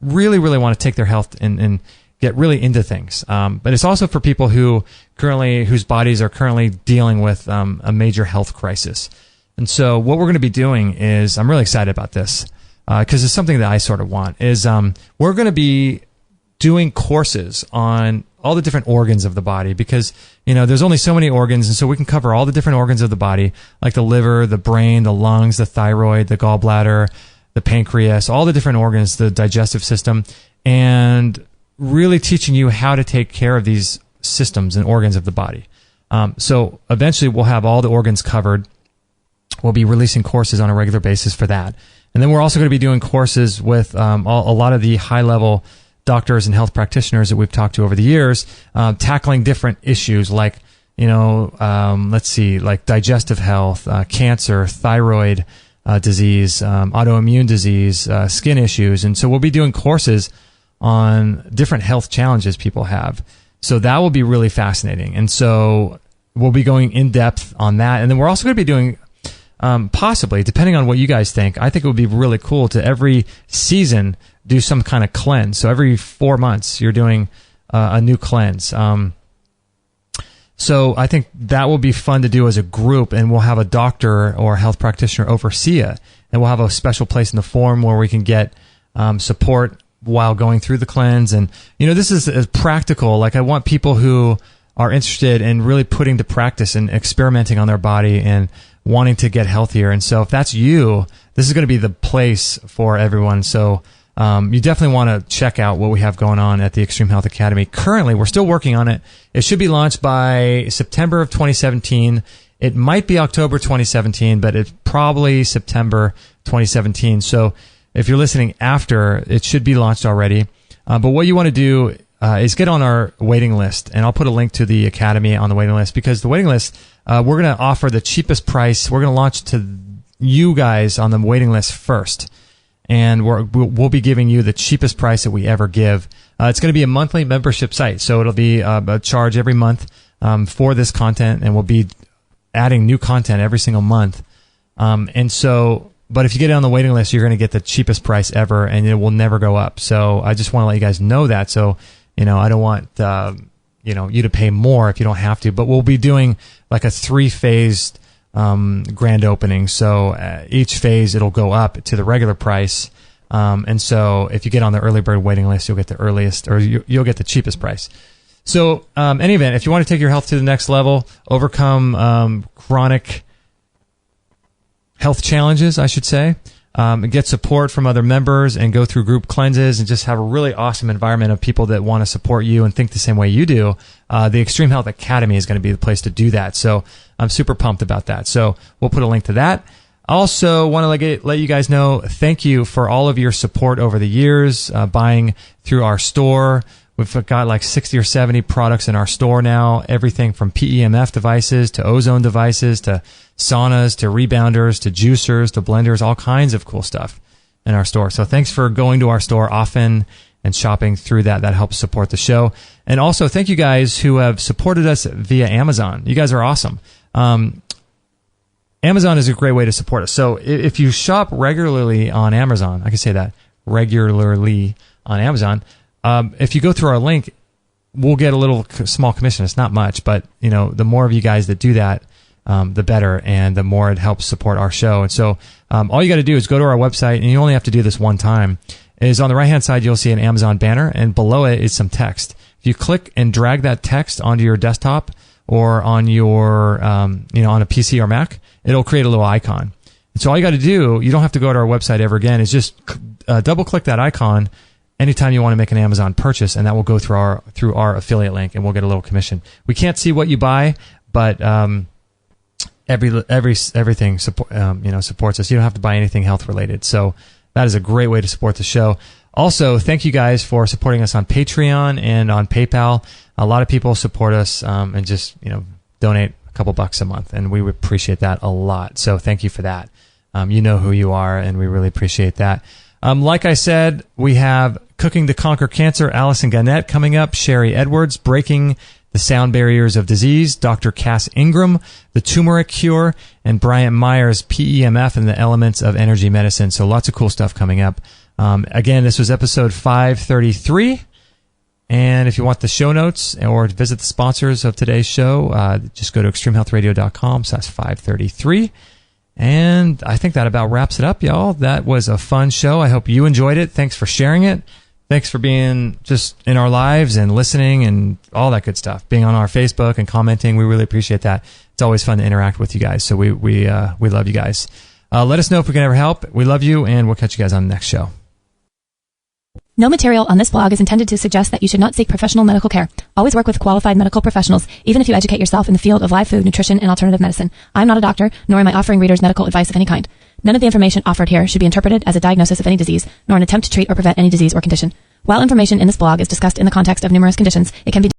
really, really want to take their health and get really into things. But it's also for people whose bodies are currently dealing with a major health crisis. And so what we're going to be doing is, I'm really excited about this, because it's something that I sort of want, is we're going to be doing courses on all the different organs of the body, because, you know, there's only so many organs, and so we can cover all the different organs of the body, like the liver, the brain, the lungs, the thyroid, the gallbladder, the pancreas, all the different organs, the digestive system, and really teaching you how to take care of these systems and organs of the body. So eventually we'll have all the organs covered. we'll be releasing courses on a regular basis for that. And then we're also going to be doing courses with a lot of the high-level doctors and health practitioners that we've talked to over the years, tackling different issues like, let's see, like digestive health, cancer, thyroid disease, autoimmune disease, skin issues. And so we'll be doing courses on different health challenges people have. So that will be really fascinating. And so we'll be going in depth on that. And then we're also going to be doing, possibly, depending on what you guys think, I think it would be really cool to every season do some kind of cleanse. So every 4 months, you're doing a new cleanse. So I think that will be fun to do as a group, and we'll have a doctor or a health practitioner oversee it. And we'll have a special place in the forum where we can get support while going through the cleanse. And, this is practical. Like, I want people who are interested in really putting to practice and experimenting on their body and wanting to get healthier. And so if that's you, this is going to be the place for everyone. So you definitely want to check out what we have going on at the Extreme Health Academy. Currently, we're still working on it. It should be launched by September of 2017. It might be October 2017, but it's probably September 2017. So if you're listening after, it should be launched already. But what you want to do is get on our waiting list, and I'll put a link to the Academy on the waiting list, because the waiting list, we're going to offer the cheapest price. We're going to launch to you guys on the waiting list first, and we'll be giving you the cheapest price that we ever give. It's going to be a monthly membership site, so it'll be a charge every month for this content, and we'll be adding new content every single month. But if you get on the waiting list, you're going to get the cheapest price ever, and it will never go up. So I just want to let you guys know that. So, I don't want, you to pay more if you don't have to, but we'll be doing like a 3-phased, grand opening. So, each phase, it'll go up to the regular price. And so if you get on the early bird waiting list, you'll get the earliest, or you'll get the cheapest price. So, any event, if you want to take your health to the next level, overcome, chronic health challenges, I should say, get support from other members and go through group cleanses and just have a really awesome environment of people that want to support you and think the same way you do, the Extreme Health Academy is going to be the place to do that. So I'm super pumped about that. So we'll put a link to that. I also want to let you guys know, thank you for all of your support over the years, buying through our store. We've got like 60 or 70 products in our store now, everything from PEMF devices to ozone devices to saunas to rebounders to juicers to blenders, all kinds of cool stuff in our store. So thanks for going to our store often and shopping through that. That helps support the show. And also thank you guys who have supported us via Amazon. You guys are awesome. Amazon is a great way to support us. So if you shop regularly on Amazon, I can say that, regularly on Amazon, if you go through our link, we'll get a little small commission. It's not much, but the more of you guys that do that, the better, and the more it helps support our show. And so all you got to do is go to our website, and you only have to do this one time. Is on the right-hand side, you'll see an Amazon banner, and below it is some text. If you click and drag that text onto your desktop or on your, on a PC or Mac, it'll create a little icon. And so all you got to do, you don't have to go to our website ever again, is just double-click that icon anytime you want to make an Amazon purchase, and that will go through our affiliate link, and we'll get a little commission. We can't see what you buy, but everything supports us. You don't have to buy anything health related. So that is a great way to support the show. Also, thank you guys for supporting us on Patreon and on PayPal. A lot of people support us and just donate a couple bucks a month, and we appreciate that a lot. So thank you for that. You know who you are, and we really appreciate that. Like I said, we have Cooking to Conquer Cancer, Allison Gannett coming up, Sherry Edwards, Breaking the Sound Barriers of Disease, Dr. Cass Ingram, The Turmeric Cure, and Bryant Myers, PEMF and the Elements of Energy Medicine. So lots of cool stuff coming up. Again, this was episode 533. And if you want the show notes or to visit the sponsors of today's show, just go to extremehealthradio.com/533. And I think that about wraps it up, y'all. That was a fun show. I hope you enjoyed it. Thanks for sharing it. Thanks for being just in our lives and listening and all that good stuff. Being on our Facebook and commenting. We really appreciate that. It's always fun to interact with you guys. So we love you guys. Let us know if we can ever help. We love you, and we'll catch you guys on the next show. No material on this blog is intended to suggest that you should not seek professional medical care. Always work with qualified medical professionals, even if you educate yourself in the field of live food, nutrition, and alternative medicine. I'm not a doctor, nor am I offering readers medical advice of any kind. None of the information offered here should be interpreted as a diagnosis of any disease, nor an attempt to treat or prevent any disease or condition. While information in this blog is discussed in the context of numerous conditions, it can be